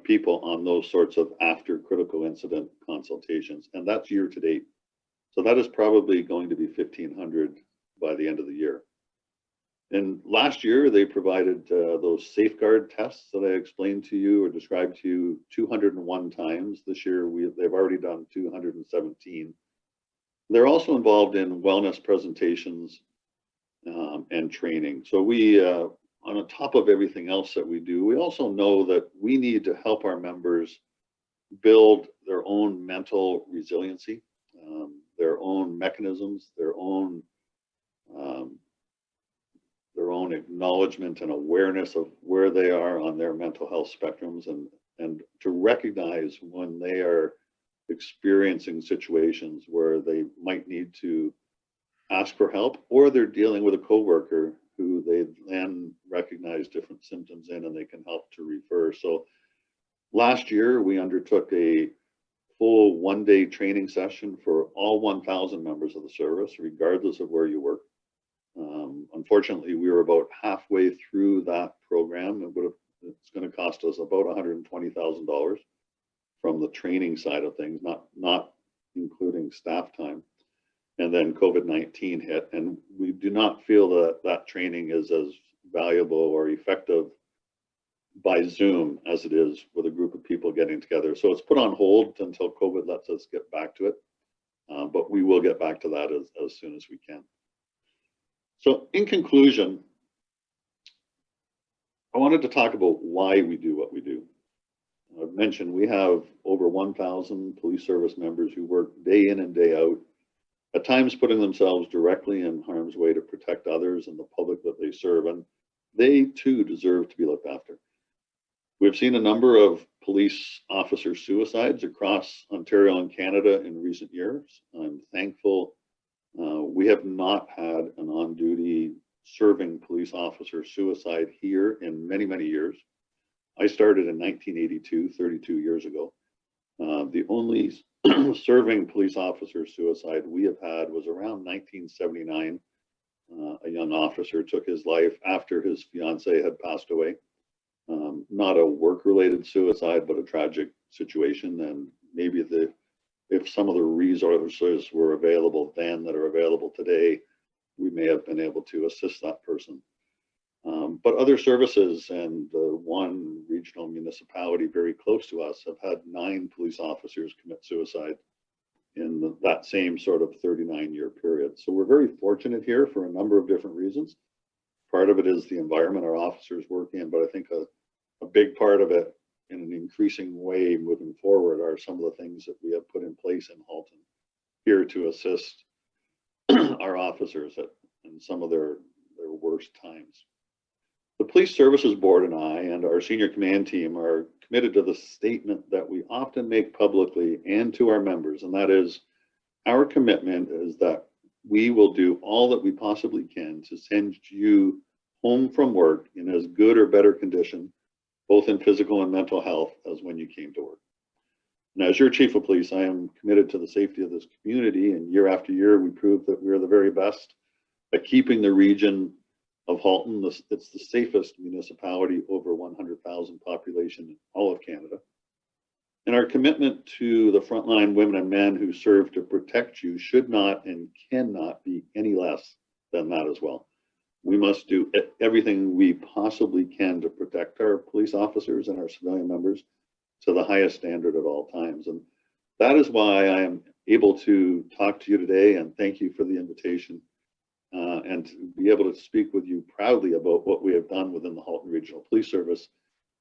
people on those sorts of after critical incident consultations. And that's year to date. So that is probably going to be 1,500 by the end of the year. And last year, they provided those safeguard tests that I explained to you or described to you 201 times. This year, they've already done 217. They're also involved in wellness presentations and training. So we, on top of everything else that we do, we also know that we need to help our members build their own mental resiliency, their own mechanisms, their own acknowledgement and awareness of where they are on their mental health spectrums, and to recognize when they are experiencing situations where they might need to ask for help, or they're dealing with a coworker who they then recognize different symptoms in and they can help to refer. So last year we undertook a full one-day training session for all 1,000 members of the service, regardless of where you work. Unfortunately, we were about halfway through that program. It's going to cost us about $120,000 from the training side of things, not including staff time. And then COVID-19 hit, and we do not feel that that training is as valuable or effective by Zoom as it is with a group of people getting together. So it's put on hold until COVID lets us get back to it. But we will get back to that as soon as we can. So in conclusion, I wanted to talk about why we do what we do. I've mentioned we have over 1,000 police service members who work day in and day out, at times putting themselves directly in harm's way to protect others and the public that they serve, and they too deserve to be looked after. We've seen a number of police officer suicides across Ontario and Canada in recent years. I'm thankful we have not had an on-duty serving police officer suicide here in many, many years. I started in 1982, 32 years ago. The only serving police officer suicide we have had was around 1979. A young officer took his life after his fiance had passed away. Not a work-related suicide, but a tragic situation. And maybe if some of the resources were available then that are available today, we may have been able to assist that person. But other services and one regional municipality very close to us have had 9 police officers commit suicide in that same sort of 39-year period. So we're very fortunate here for a number of different reasons. Part of it is the environment our officers work in, but I think a big part of it in an increasing way moving forward are some of the things that we have put in place in Halton here to assist our officers in some of their worst times. The Police Services Board and I and our senior command team are committed to the statement that we often make publicly and to our members, and that is our commitment is that we will do all that we possibly can to send you home from work in as good or better condition, both in physical and mental health, as when you came to work. And as your chief of police, I am committed to the safety of this community, and year after year, we prove that we're the very best at keeping the region of Halton. It's the safest municipality over 100,000 population in all of Canada. And our commitment to the frontline women and men who serve to protect you should not and cannot be any less than that as well. We must do everything we possibly can to protect our police officers and our civilian members to the highest standard at all times. And that is why I am able to talk to you today, and thank you for the invitation. And to be able to speak with you proudly about what we have done within the Halton Regional Police Service,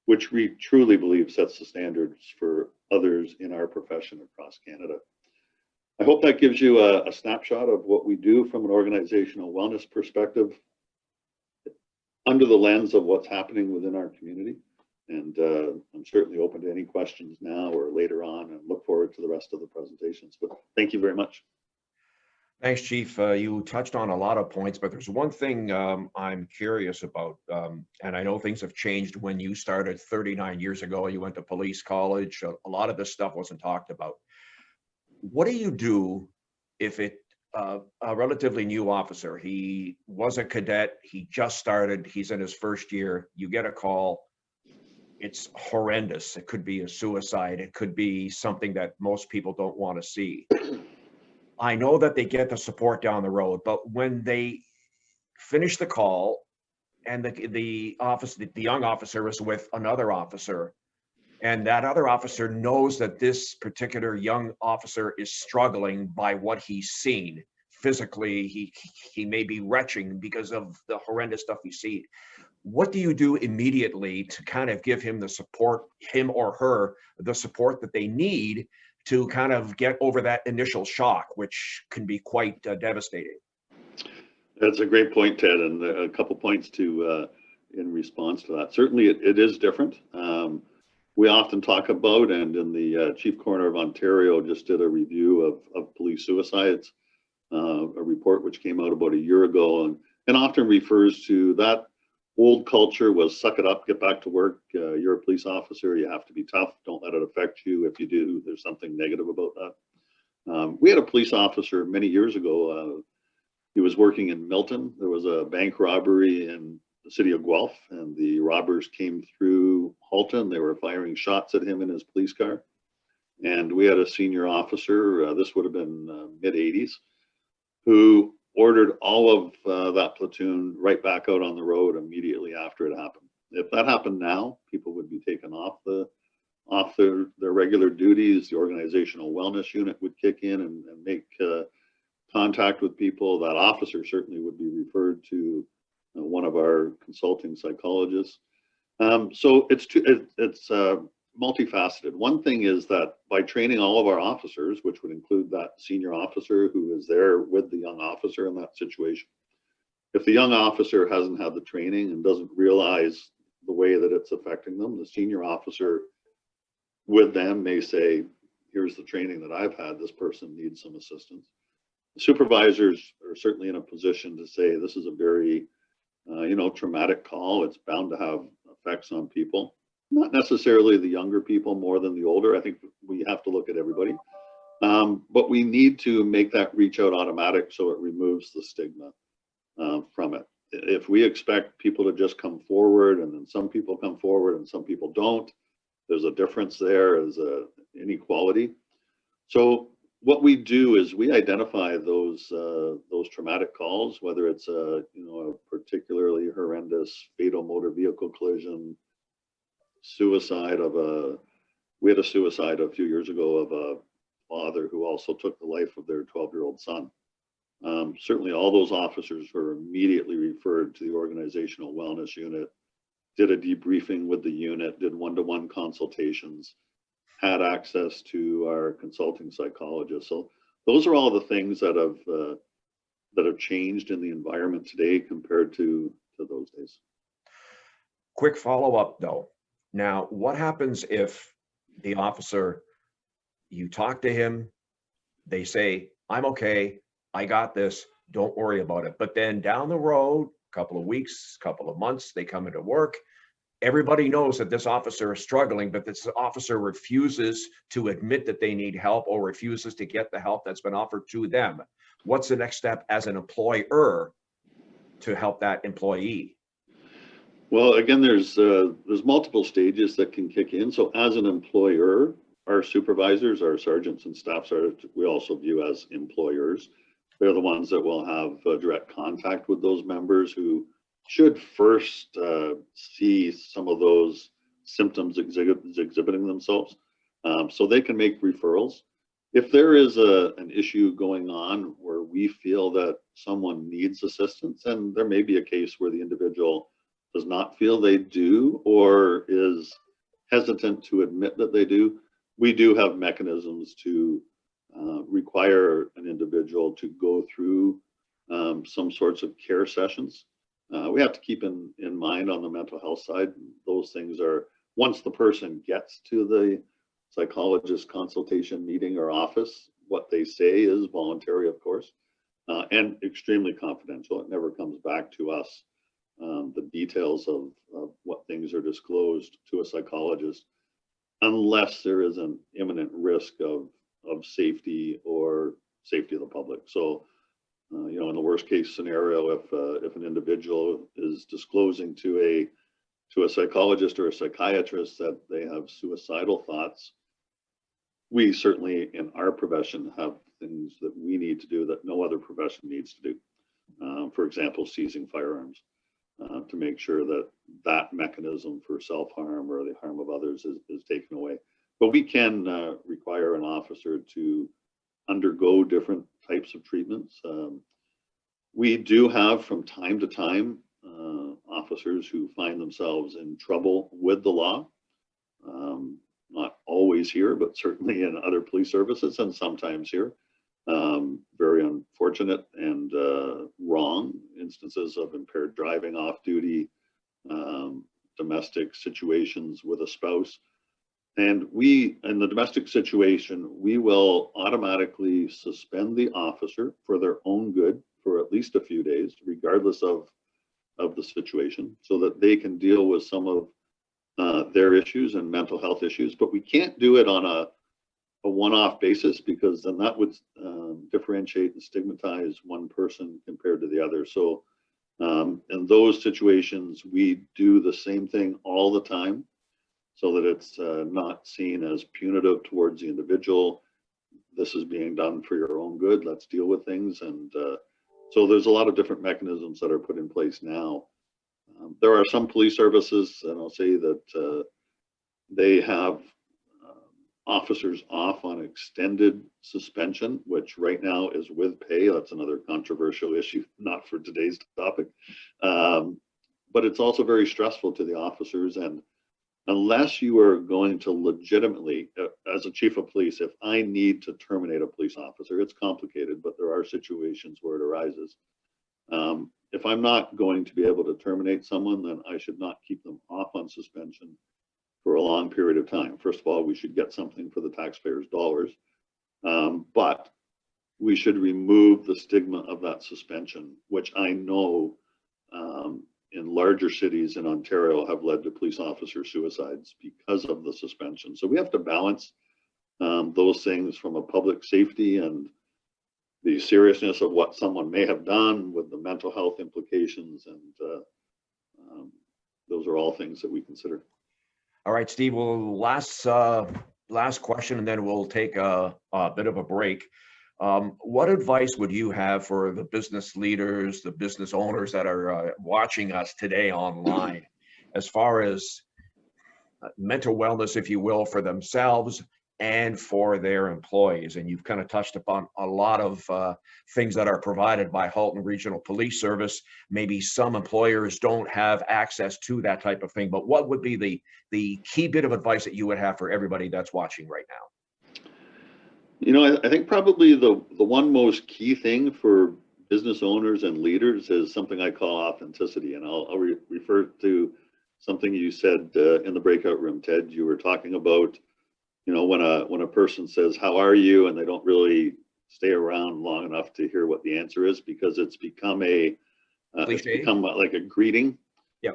which we truly believe sets the standards for others in our profession across Canada. I hope that gives you a snapshot of what we do from an organizational wellness perspective under the lens of what's happening within our community. And I'm certainly open to any questions now or later on, and look forward to the rest of the presentations. But thank you very much. Thanks, Chief. You touched on a lot of points, but there's one thing I'm curious about, and I know things have changed when you started 39 years ago. You went to police college. A lot of this stuff wasn't talked about. What do you do if a relatively new officer, he was a cadet, he just started, he's in his first year, you get a call, it's horrendous. It could be a suicide. It could be something that most people don't want to see. I know that they get the support down the road, but when they finish the call and the young officer is with another officer, and that other officer knows that this particular young officer is struggling by what he's seen physically, he may be retching because of the horrendous stuff we see. What do you do immediately to kind of give him the support, him or her, the support that they need to kind of get over that initial shock, which can be quite devastating? That's a great point, Ted, and a couple points to in response to that. Certainly, it is different. We often talk about, and in the Chief Coroner of Ontario just did a review of police suicides, a report which came out about a year ago, and often refers to that old culture was suck it up, get back to work. You're a police officer, you have to be tough. Don't let it affect you. If you do, there's something negative about that. We had a police officer many years ago. He was working in Milton. There was a bank robbery in the city of Guelph, and the robbers came through Halton. They were firing shots at him in his police car. And we had a senior officer, this would have been mid-80s, who ordered all of that platoon right back out on the road immediately after it happened. If that happened now, people would be taken off their regular duties. The organizational wellness unit would kick in and make contact with people. That officer certainly would be referred to one of our consulting psychologists. So it's multifaceted. One thing is that by training all of our officers, which would include that senior officer who is there with the young officer in that situation, if the young officer hasn't had the training and doesn't realize the way that it's affecting them, the senior officer with them may say, here's the training that I've had, this person needs some assistance. The supervisors are certainly in a position to say, this is a very traumatic call. It's bound to have effects on people. not necessarily the younger people more than the older. I think we have to look at everybody. But we need to make that reach out automatic so it removes the stigma from it. If we expect people to just come forward and then some people come forward and some people don't, there's a difference there, as an inequality. So what we do is we identify those traumatic calls, whether it's a particularly horrendous fatal motor vehicle collision, suicide we had a suicide a few years ago of a father who also took the life of their 12-year-old son. Certainly all those officers were immediately referred to the organizational wellness unit, did a debriefing with the unit, did one-to-one consultations, had access to our consulting psychologist. So those are all the things that have changed in the environment today compared to those days. Quick follow-up though. Now, what happens if the officer, you talk to him, they say, I'm okay, I got this, don't worry about it. But then down the road, a couple of weeks, couple of months, they come into work. Everybody knows that this officer is struggling, but this officer refuses to admit that they need help or refuses to get the help that's been offered to them. What's the next step as an employer to help that employee? Well, again, there's multiple stages that can kick in. So as an employer, our supervisors, our sergeants and staff sergeants, we also view as employers. They're the ones that will have direct contact with those members who should first see some of those symptoms exhibiting themselves, so they can make referrals. If there is an issue going on where we feel that someone needs assistance, and there may be a case where the individual does not feel they do or is hesitant to admit that they do, we do have mechanisms to require an individual to go through some sorts of care sessions. We have to keep in mind on the mental health side, those things are, once the person gets to the psychologist consultation meeting or office, what they say is voluntary, of course, and extremely confidential. It never comes back to us, the details of what things are disclosed to a psychologist, unless there is an imminent risk of safety or safety of the public. So, in the worst case scenario, if an individual is disclosing to a psychologist or a psychiatrist that they have suicidal thoughts, we certainly in our profession have things that we need to do that no other profession needs to do. For example, seizing firearms, to make sure that that mechanism for self-harm or the harm of others is taken away. But we can require an officer to undergo different types of treatments. We do have from time to time officers who find themselves in trouble with the law. Not always here, but certainly in other police services and sometimes here. Very unfortunate and wrong instances of impaired driving off duty, domestic situations with a spouse. And in the domestic situation, we will automatically suspend the officer for their own good for at least a few days, regardless of the situation, so that they can deal with some of their issues and mental health issues. But we can't do it on a one-off basis, because then that would differentiate and stigmatize one person compared to the other. So in those situations, we do the same thing all the time, so that it's not seen as punitive towards the individual. This is being done for your own good. Let's deal with things. And so there's a lot of different mechanisms that are put in place now. There are some police services, and I'll say that they have officers off on extended suspension, which right now is with pay. That's another controversial issue, not for today's topic. But it's also very stressful to the officers. And unless you are going to legitimately, as a chief of police, if I need to terminate a police officer, it's complicated, but there are situations where it arises. If I'm not going to be able to terminate someone, then I should not keep them off on suspension for a long period of time. First of all, we should get something for the taxpayers' dollars, but we should remove the stigma of that suspension, which I know in larger cities in Ontario have led to police officer suicides because of the suspension. So we have to balance those things from a public safety and the seriousness of what someone may have done with the mental health implications. And those are all things that we consider. All right, Steve, well, last question, and then we'll take a bit of a break. What advice would you have for the business leaders, the business owners that are watching us today online, as far as mental wellness, if you will, for themselves and for their employees? And you've kind of touched upon a lot of things that are provided by Halton Regional Police Service. Maybe some employers don't have access to that type of thing, but what would be the key bit of advice that you would have for everybody that's watching right now? You know, I think probably the one most key thing for business owners and leaders is something I call authenticity. And I'll refer to something you said in the breakout room, Ted. You were talking about, you know, when a person says, "How are you?" and they don't really stay around long enough to hear what the answer is, because it's become like a greeting. Yeah.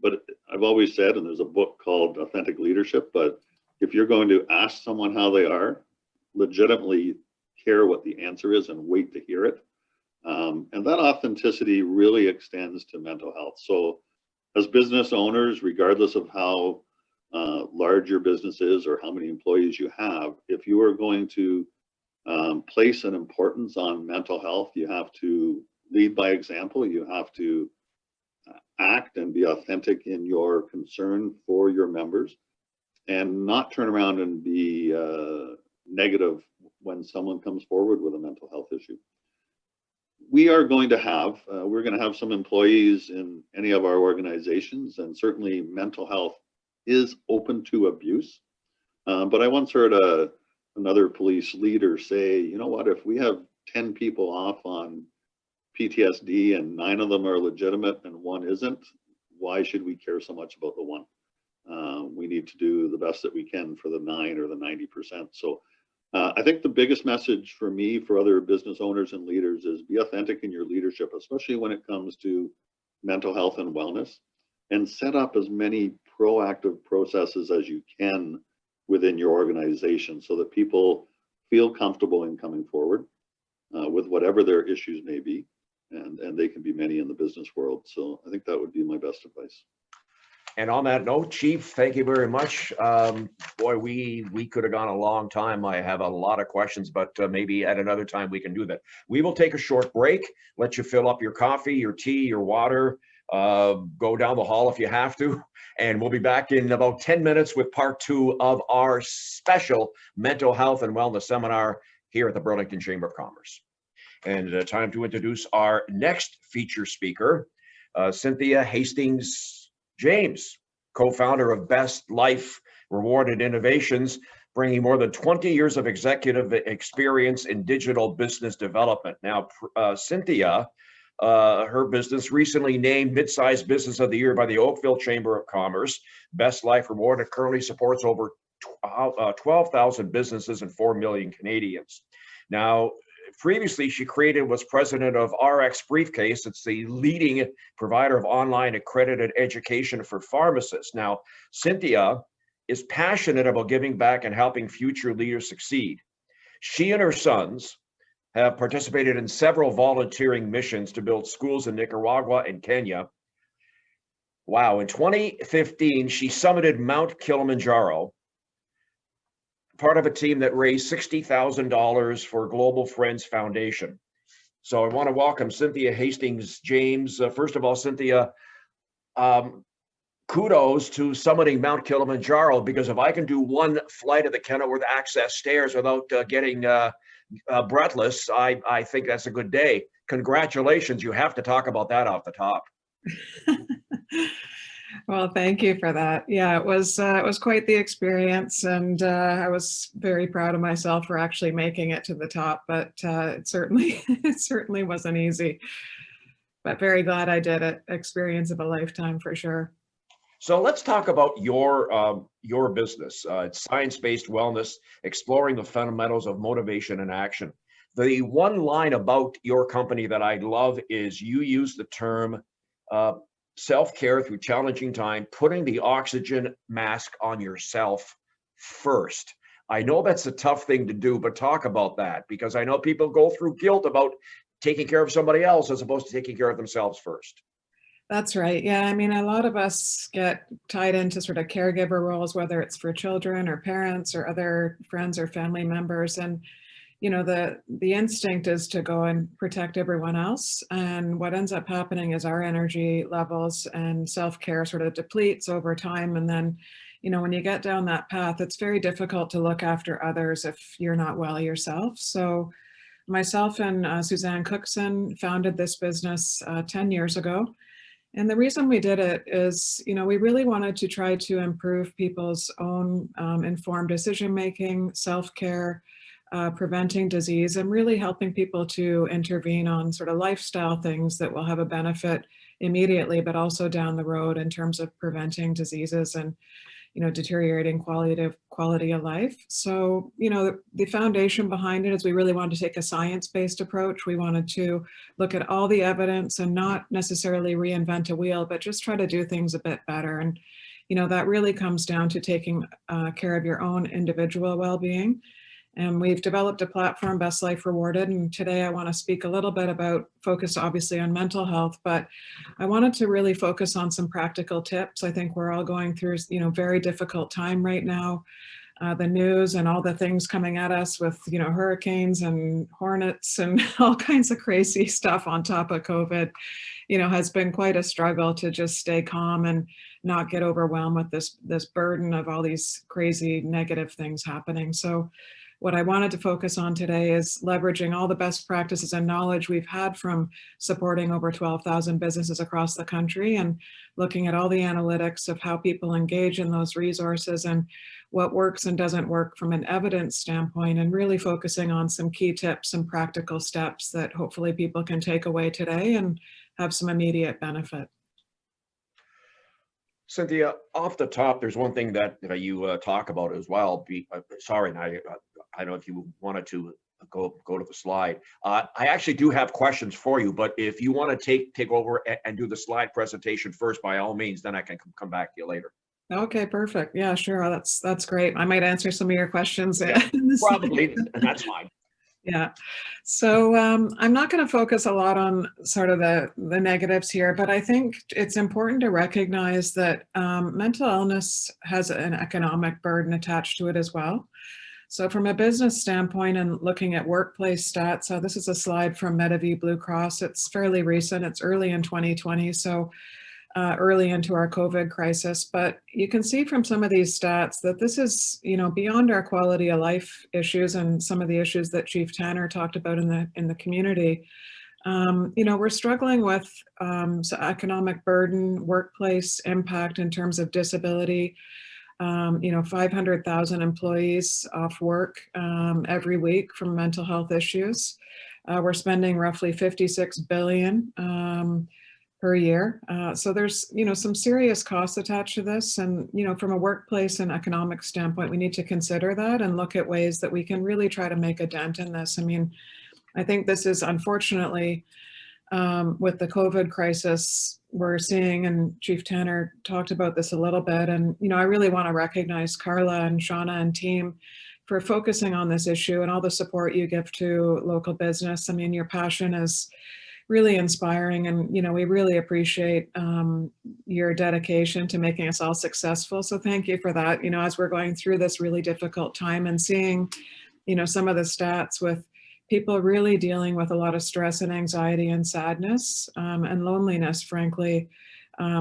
But I've always said, and there's a book called Authentic Leadership, but if you're going to ask someone how they are, legitimately care what the answer is and wait to hear it. And that authenticity really extends to mental health. So as business owners, regardless of how large your business is or how many employees you have, if you are going to place an importance on mental health, you have to lead by example. You have to act and be authentic in your concern for your members, and not turn around and be negative when someone comes forward with a mental health issue. We're going to have some employees in any of our organizations, and certainly mental health is open to abuse. But I once heard another police leader say, you know what, if we have 10 people off on PTSD and 9 of them are legitimate and 1 isn't, why should we care so much about the 1? We need to do the best that we can for the 9 or the 90%. So I think the biggest message for me, for other business owners and leaders, is be authentic in your leadership, especially when it comes to mental health and wellness, and set up as many proactive processes as you can within your organization so that people feel comfortable in coming forward with whatever their issues may be. And they can be many in the business world. So I think that would be my best advice. And on that note, Chief, thank you very much. Boy, we could have gone a long time. I have a lot of questions, but maybe at another time we can do that. We will take a short break, let you fill up your coffee, your tea, your water, go down the hall if you have to, and we'll be back in about 10 minutes with part 2 of our special mental health and wellness seminar here at the Burlington Chamber of Commerce. And time to introduce our next feature speaker, Cynthia-Hastings James, co-founder of BestLifeRewarded Innovations, bringing more than 20 years of executive experience in digital business development. Now, Cynthia, her business recently named Mid-Sized Business of the Year by the Oakville Chamber of Commerce. Best Life Rewarded currently supports over 12,000 businesses and 4 million Canadians. Now, previously, she was president of RX Briefcase. It's the leading provider of online accredited education for pharmacists. Now, Cynthia is passionate about giving back and helping future leaders succeed. She and her sons have participated in several volunteering missions to build schools in Nicaragua and Kenya. Wow, in 2015, she summited Mount Kilimanjaro, part of a team that raised $60,000 for Global Friends Foundation. So I want to welcome Cynthia-Hastings James. First of all, Cynthia, kudos to summiting Mount Kilimanjaro, because if I can do one flight of the Kenilworth Access stairs without getting breathless, I think that's a good day. Congratulations. You have to talk about that off the top. Well, thank you for that. Yeah, it was quite the experience, and I was very proud of myself for actually making it to the top. But it certainly wasn't easy. But very glad I did it. Experience of a lifetime for sure. So let's talk about your business. It's science-based wellness, exploring the fundamentals of motivation and action. The one line about your company that I love is you use the term self-care through challenging time, putting the oxygen mask on yourself first. I know that's a tough thing to do, but talk about that, because I know people go through guilt about taking care of somebody else as opposed to taking care of themselves first. That's right. Yeah, I mean, a lot of us get tied into sort of caregiver roles, whether it's for children or parents or other friends or family members. And, you know, the instinct is to go and protect everyone else. And what ends up happening is our energy levels and self-care sort of depletes over time. And then, you know, when you get down that path, it's very difficult to look after others if you're not well yourself. So myself and Suzanne Cookson founded this business 10 years ago. And the reason we did it is, you know, we really wanted to try to improve people's own informed decision-making, self-care, preventing disease, and really helping people to intervene on sort of lifestyle things that will have a benefit immediately, but also down the road in terms of preventing diseases and, you know, deteriorating quality of life. So, you know, the foundation behind it is we really wanted to take a science-based approach. We wanted to look at all the evidence and not necessarily reinvent a wheel, but just try to do things a bit better. And, you know, that really comes down to taking care of your own individual well-being. And we've developed a platform, Best Life Rewarded. And today I want to speak a little bit about, focus obviously on mental health, but I wanted to really focus on some practical tips. I think we're all going through, you know, very difficult time right now. The news and all the things coming at us with, you know, hurricanes and hornets and all kinds of crazy stuff on top of COVID, you know, has been quite a struggle to just stay calm and not get overwhelmed with this burden of all these crazy negative things happening. So what I wanted to focus on today is leveraging all the best practices and knowledge we've had from supporting over 12,000 businesses across the country and looking at all the analytics of how people engage in those resources and what works and doesn't work from an evidence standpoint, and really focusing on some key tips and practical steps that hopefully people can take away today and have some immediate benefit. Cynthia, off the top, there's one thing that you talk about as well. Sorry, and I don't know if you wanted to go to the slide. I actually do have questions for you, but if you want to take over and do the slide presentation first, by all means, then I can come back to you later. Okay, perfect. Yeah, sure. That's great. I might answer some of your questions. Yeah, probably, and that's fine. Yeah. So I'm not going to focus a lot on sort of the negatives here, but I think it's important to recognize that mental illness has an economic burden attached to it as well. So from a business standpoint and looking at workplace stats, so this is a slide from Medavie Blue Cross. It's fairly recent. It's early in 2020. So early into our COVID crisis, but you can see from some of these stats that this is, you know, beyond our quality of life issues and some of the issues that Chief Tanner talked about in the community. You know, we're struggling with economic burden, workplace impact in terms of disability. You know, 500,000 employees off work every week from mental health issues. We're spending roughly $56 billion per year. So there's, you know, some serious costs attached to this. And, you know, from a workplace and economic standpoint, we need to consider that and look at ways that we can really try to make a dent in this. I mean, I think this is unfortunately, with the COVID crisis, we're seeing, and Chief Tanner talked about this a little bit, and, you know, I really want to recognize Carla and Shauna and team for focusing on this issue and all the support you give to local business. I mean, your passion is really inspiring, and, you know, we really appreciate your dedication to making us all successful. So thank you for that. You know, as we're going through this really difficult time and seeing, you know, some of the stats with people really dealing with a lot of stress and anxiety and sadness and loneliness, frankly,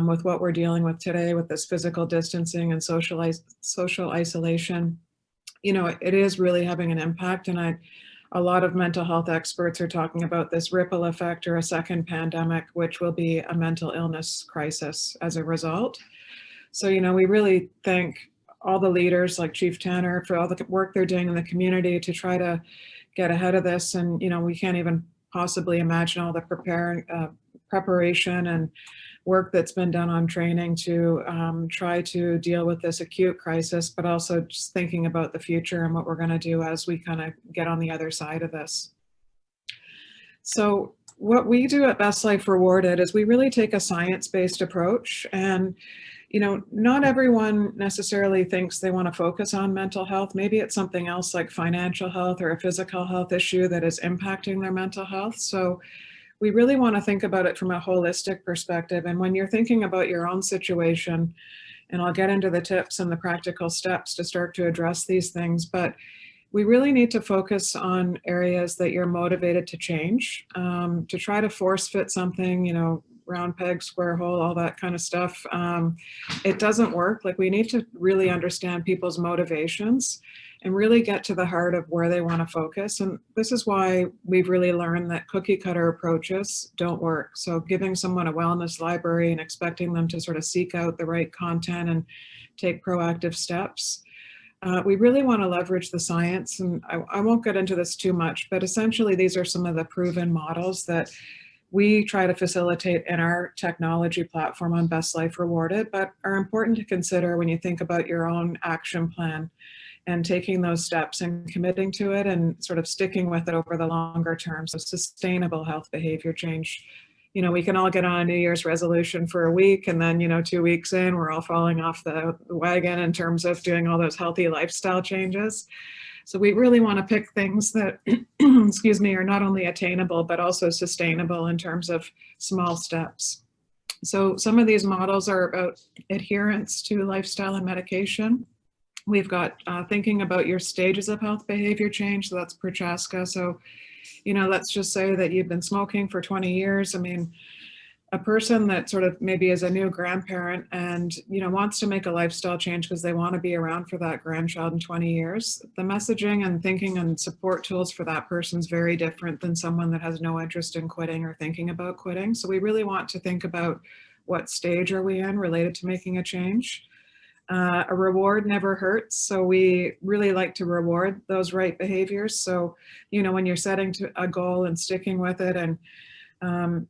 with what we're dealing with today with this physical distancing and social isolation, you know, it is really having an impact. And a lot of mental health experts are talking about this ripple effect or a second pandemic, which will be a mental illness crisis as a result. So, you know, we really thank all the leaders like Chief Tanner for all the work they're doing in the community to try to get ahead of this. And, you know, we can't even possibly imagine all the preparation and work that's been done on training to try to deal with this acute crisis, but also just thinking about the future and what we're going to do as we kind of get on the other side of this. So what we do at Best Life Rewarded is we really take a science-based approach, and not everyone necessarily thinks they want to focus on mental health. Maybe it's something else like financial health or a physical health issue that is impacting their mental health. So we really want to think about it from a holistic perspective. And when you're thinking about your own situation, and I'll get into the tips and the practical steps to start to address these things, but we really need to focus on areas that you're motivated to change. To try to force fit something, round peg, square hole, all that kind of stuff, it doesn't work. Like, we need to really understand people's motivations and really get to the heart of where they want to focus. And this is why we've really learned that cookie cutter approaches don't work. So giving someone a wellness library and expecting them to sort of seek out the right content and take proactive steps. We really want to leverage the science, and I won't get into this too much, but essentially these are some of the proven models that we try to facilitate in our technology platform on Best Life Rewarded, but are important to consider when you think about your own action plan and taking those steps and committing to it and sort of sticking with it over the longer term. So sustainable health behavior change. We can all get on a New Year's resolution for a week, and then, 2 weeks in, we're all falling off the wagon in terms of doing all those healthy lifestyle changes. So we really want to pick things that, excuse me, are not only attainable, but also sustainable in terms of small steps. So some of these models are about adherence to lifestyle and medication. We've got thinking about your stages of health behavior change. So that's Prochaska. So, let's just say that you've been smoking for 20 years. I mean, a person that sort of maybe is a new grandparent and, wants to make a lifestyle change because they want to be around for that grandchild in 20 years, the messaging and thinking and support tools for that person is very different than someone that has no interest in quitting or thinking about quitting. So we really want to think about what stage are we in related to making a change. A reward never hurts. So we really like to reward those right behaviors. So, when you're setting to a goal and sticking with it, and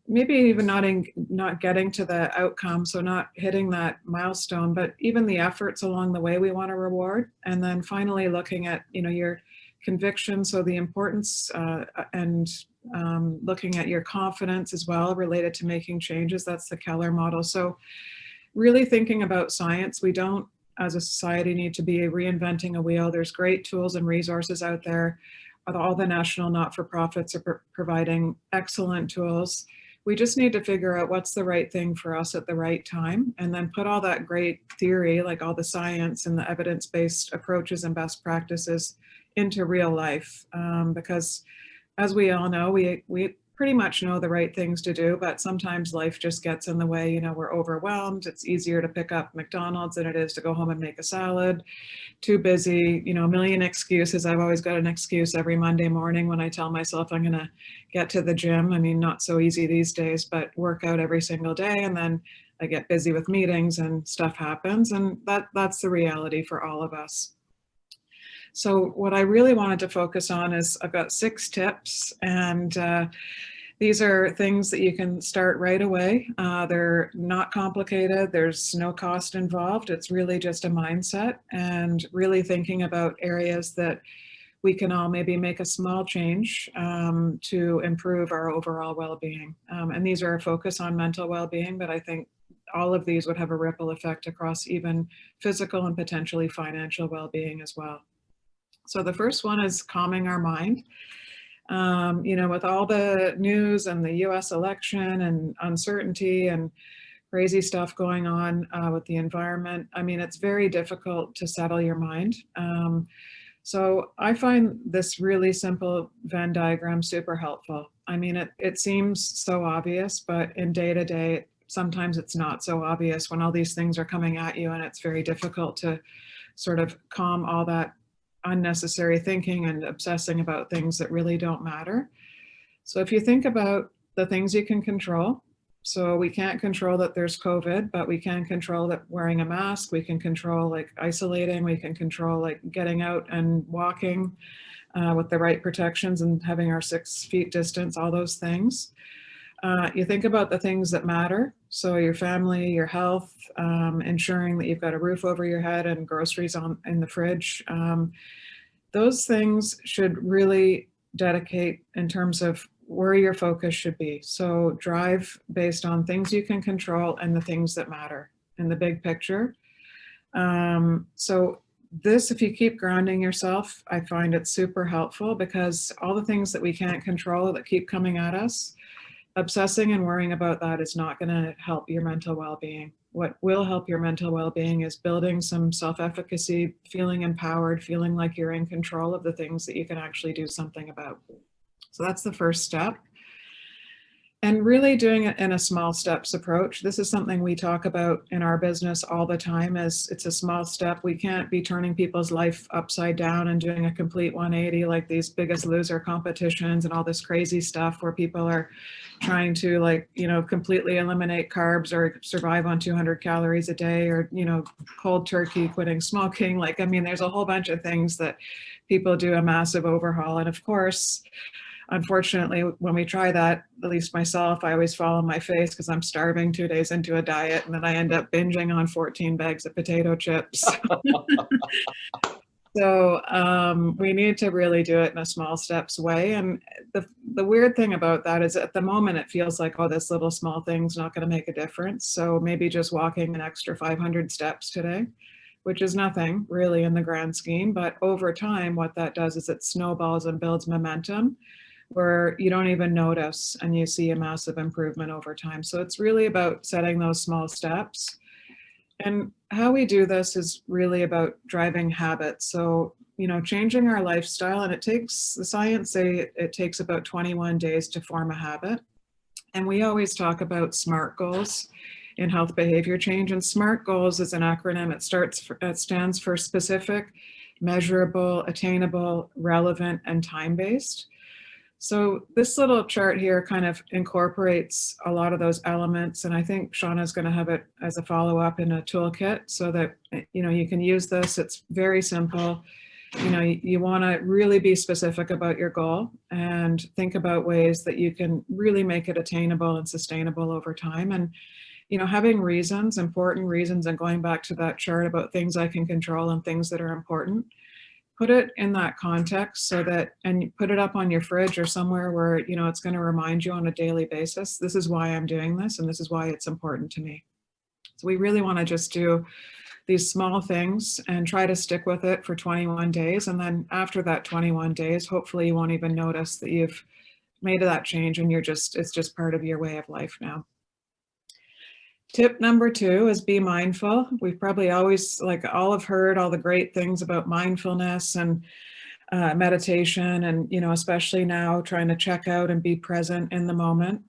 maybe even not getting to the outcome, so not hitting that milestone, but even the efforts along the way we want to reward. And then finally looking at, your conviction, so the importance and looking at your confidence as well related to making changes. That's the Keller model. So really thinking about science. We don't, as a society, need to be reinventing a wheel. There's great tools and resources out there. All the national not-for-profits are providing excellent tools. We just need to figure out what's the right thing for us at the right time, and then put all that great theory, like all the science and the evidence-based approaches and best practices, into real life. Because as we all know, we pretty much know the right things to do, but sometimes life just gets in the way. We're overwhelmed. It's easier to pick up McDonald's than it is to go home and make a salad. Too busy, a million excuses. I've always got an excuse every Monday morning when I tell myself I'm gonna get to the gym. I mean, not so easy these days, but work out every single day, and then I get busy with meetings and stuff happens, and that's the reality for all of us. So what I really wanted to focus on is I've got 6 tips, and these are things that you can start right away. They're not complicated. There's no cost involved. It's really just a mindset, and really thinking about areas that we can all maybe make a small change to improve our overall well-being. And these are a focus on mental well-being, but I think all of these would have a ripple effect across even physical and potentially financial well-being as well. So the first one is calming our mind. With all the news and the US election and uncertainty and crazy stuff going on with the environment, I mean, it's very difficult to settle your mind. So I find this really simple Venn diagram super helpful. I mean, it seems so obvious, but in day-to-day, sometimes it's not so obvious when all these things are coming at you, and it's very difficult to sort of calm all that unnecessary thinking and obsessing about things that really don't matter. So if you think about the things you can control, so we can't control that there's COVID, but we can control that wearing a mask, we can control like isolating, we can control like getting out and walking with the right protections and having our 6 feet distance, all those things. You think about the things that matter. So your family, your health, ensuring that you've got a roof over your head and groceries in the fridge. Those things should really dedicate in terms of where your focus should be. So drive based on things you can control and the things that matter in the big picture. So this, if you keep grounding yourself, I find it super helpful, because all the things that we can't control that keep coming at us, obsessing and worrying about that is not going to help your mental well-being. What will help your mental well-being is building some self-efficacy, feeling empowered, feeling like you're in control of the things that you can actually do something about. So that's the first step. And really doing it in a small steps approach. This is something we talk about in our business all the time, as it's a small step. We can't be turning people's life upside down and doing a complete 180 like these Biggest Loser competitions and all this crazy stuff where people are trying to, like, you know, completely eliminate carbs or survive on 200 calories a day, or, you know, cold turkey quitting smoking. Like, I mean, there's a whole bunch of things that people do a massive overhaul. And of course, unfortunately, when we try that, at least myself, I always fall on my face because I'm starving 2 days into a diet, and then I end up binging on 14 bags of potato chips. So we need to really do it in a small steps way. And the weird thing about that is, at the moment, it feels like, oh, this little small thing's not going to make a difference. So maybe just walking an extra 500 steps today, which is nothing really in the grand scheme. But over time, what that does is it snowballs and builds momentum, where you don't even notice and you see a massive improvement over time. So it's really about setting those small steps. And how we do this is really about driving habits. So, you know, changing our lifestyle, and it takes, the science say it takes about 21 days to form a habit. And we always talk about SMART goals in health behavior change. And SMART goals is an acronym. It stands for specific, measurable, attainable, relevant, and time-based. So this little chart here kind of incorporates a lot of those elements, and I think Shauna's going to have it as a follow-up in a toolkit so that, you know, you can use this. It's very simple. You know, you want to really be specific about your goal and think about ways that you can really make it attainable and sustainable over time. And, you know, having reasons, important reasons, and going back to that chart about things I can control and things that are important. Put it in that context so that, and put it up on your fridge or somewhere where, you know, it's going to remind you on a daily basis, this is why I'm doing this and this is why it's important to me. So we really want to just do these small things and try to stick with it for 21 days. And then after that 21 days, hopefully you won't even notice that you've made that change and it's just part of your way of life now. Tip number 2 is be mindful. We've probably always, like, all have heard all the great things about mindfulness and meditation, and, you know, especially now trying to check out and be present in the moment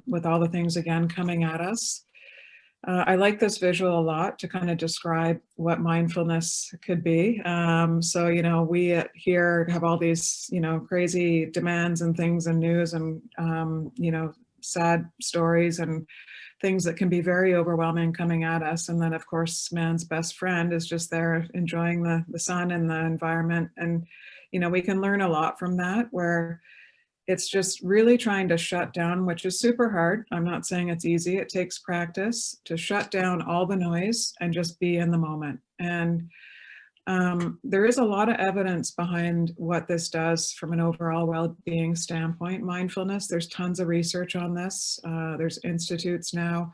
with all the things again coming at us. I like this visual a lot to kind of describe what mindfulness could be. So, you know, we here have all these, you know, crazy demands and things and news and, you know, sad stories and things that can be very overwhelming coming at us. And then, of course, man's best friend is just there enjoying the sun and the environment. And, you know, we can learn a lot from that, where it's just really trying to shut down, which is super hard. I'm not saying it's easy. It takes practice to shut down all the noise and just be in the moment. And there is a lot of evidence behind what this does from an overall well-being standpoint. Mindfulness, there's tons of research on this. There's institutes now.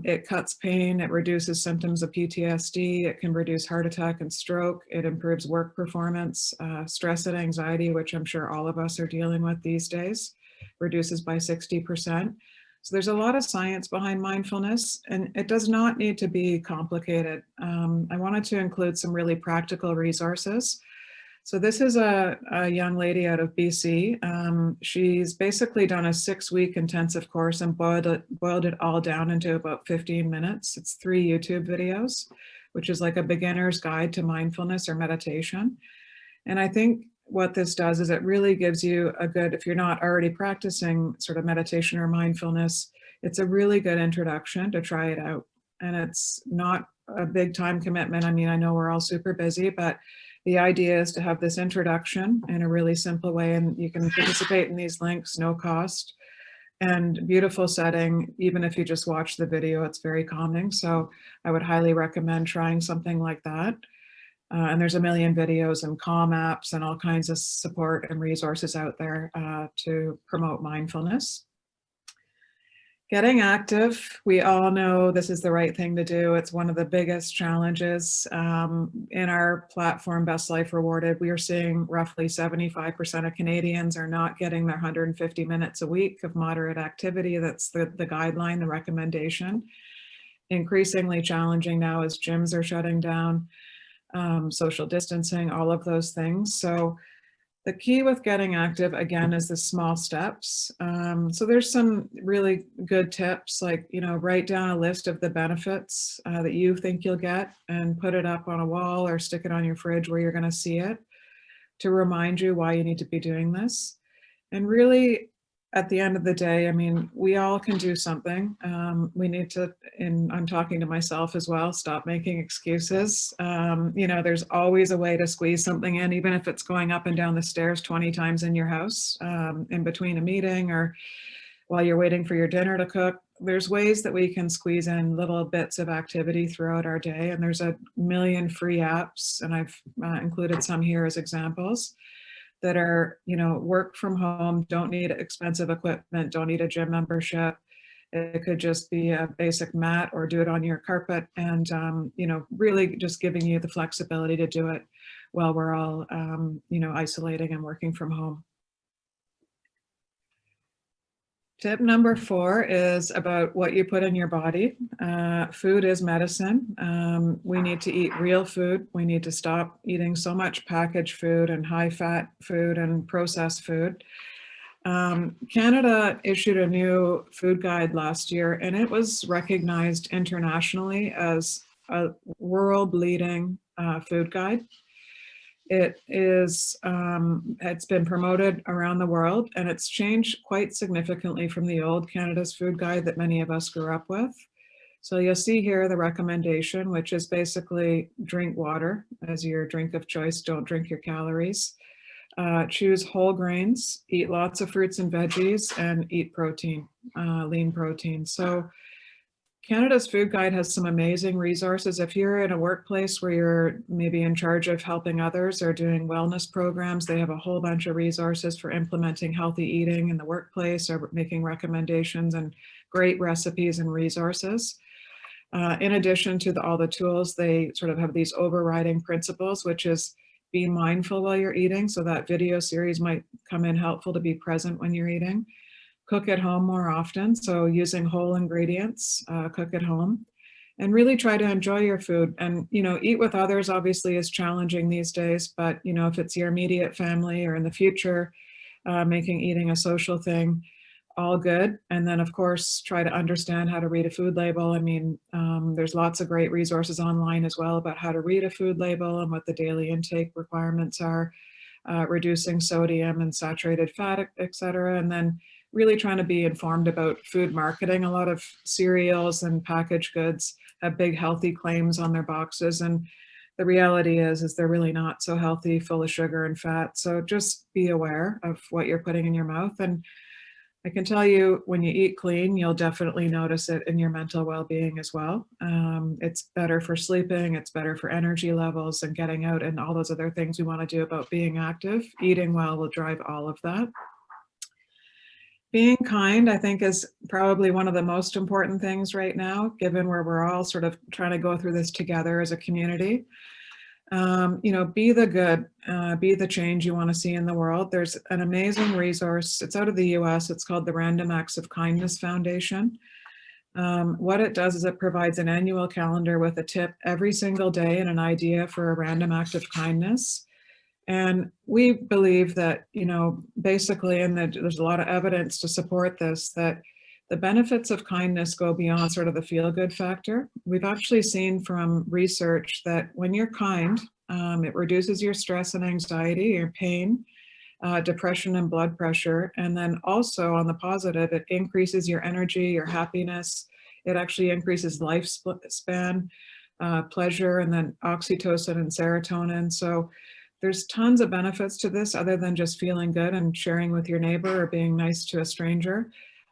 It cuts pain, it reduces symptoms of PTSD, it can reduce heart attack and stroke, it improves work performance, stress and anxiety, which I'm sure all of us are dealing with these days, reduces by 60%. So there's a lot of science behind mindfulness, and it does not need to be complicated. I wanted to include some really practical resources. So this is a young lady out of BC. She's basically done a 6-week intensive course and boiled it all down into about 15 minutes. It's 3 YouTube videos, which is like a beginner's guide to mindfulness or meditation. And I think what this does is it really gives you a good, if you're not already practicing sort of meditation or mindfulness, it's a really good introduction to try it out. And it's not a big time commitment. I mean, I know we're all super busy, but the idea is to have this introduction in a really simple way, and you can participate in these links, no cost, and beautiful setting. Even if you just watch the video, it's very calming. So I would highly recommend trying something like that. And there's a million videos and calm apps and all kinds of support and resources out there to promote mindfulness. Getting active, we all know this is the right thing to do. It's one of the biggest challenges. In our platform, Best Life Rewarded, we are seeing roughly 75% of Canadians are not getting their 150 minutes a week of moderate activity. That's the guideline, the recommendation. Increasingly challenging now as gyms are shutting down, social distancing, all of those things. So the key with getting active, again, is the small steps. So there's some really good tips, like, write down a list of the benefits that you think you'll get and put it up on a wall or stick it on your fridge where you're going to see it to remind you why you need to be doing this. And really, at the end of the day, I mean, we all can do something. We need to, and I'm talking to myself as well, stop making excuses. There's always a way to squeeze something in, even if it's going up and down the stairs 20 times in your house, in between a meeting or while you're waiting for your dinner to cook. There's ways that we can squeeze in little bits of activity throughout our day. And there's a million free apps, and I've included some here as examples, that are, work from home, don't need expensive equipment, don't need a gym membership. It could just be a basic mat or do it on your carpet, and, really just giving you the flexibility to do it while we're all, isolating and working from home. Tip number 4 is about what you put in your body. Food is medicine. We need to eat real food. We need to stop eating so much packaged food and high-fat food and processed food. Canada issued a new food guide last year, and it was recognized internationally as a world-leading food guide. It is, it's been promoted around the world, and it's changed quite significantly from the old Canada's food guide that many of us grew up with. So you'll see here the recommendation, which is basically drink water as your drink of choice. Don't drink your calories. Choose whole grains, eat lots of fruits and veggies, and eat protein, lean protein. So Canada's food guide has some amazing resources. If you're in a workplace where you're maybe in charge of helping others or doing wellness programs, they have a whole bunch of resources for implementing healthy eating in the workplace or making recommendations, and great recipes and resources. In addition to all the tools, they sort of have these overriding principles, which is be mindful while you're eating. So that video series might come in helpful to be present when you're eating. Cook at home more often, so using whole ingredients, cook at home, and really try to enjoy your food. And, eat with others obviously is challenging these days, but, if it's your immediate family or in the future, making eating a social thing, all good. And then, of course, try to understand how to read a food label. I mean, there's lots of great resources online as well about how to read a food label and what the daily intake requirements are, reducing sodium and saturated fat, et cetera. And then really trying to be informed about food marketing. A lot of cereals and packaged goods have big healthy claims on their boxes, and the reality is they're really not so healthy, full of sugar and fat. So just be aware of what you're putting in your mouth. And I can tell you, when you eat clean, you'll definitely notice it in your mental well-being as well. It's better for sleeping, it's better for energy levels and getting out and all those other things we want to do about being active. Eating well will drive all of that. Being kind, I think, is probably one of the most important things right now, given where we're all sort of trying to go through this together as a community. Be the good, be the change you want to see in the world. There's an amazing resource. It's out of the US. It's called the Random Acts of Kindness Foundation. What it does is it provides an annual calendar with a tip every single day and an idea for a random act of kindness. And we believe that, basically, and there's a lot of evidence to support this, that the benefits of kindness go beyond sort of the feel-good factor. We've actually seen from research that when you're kind, it reduces your stress and anxiety, your pain, depression and blood pressure. And then also on the positive, it increases your energy, your happiness. It actually increases lifespan, pleasure, and then oxytocin and serotonin. So there's tons of benefits to this other than just feeling good and sharing with your neighbor or being nice to a stranger.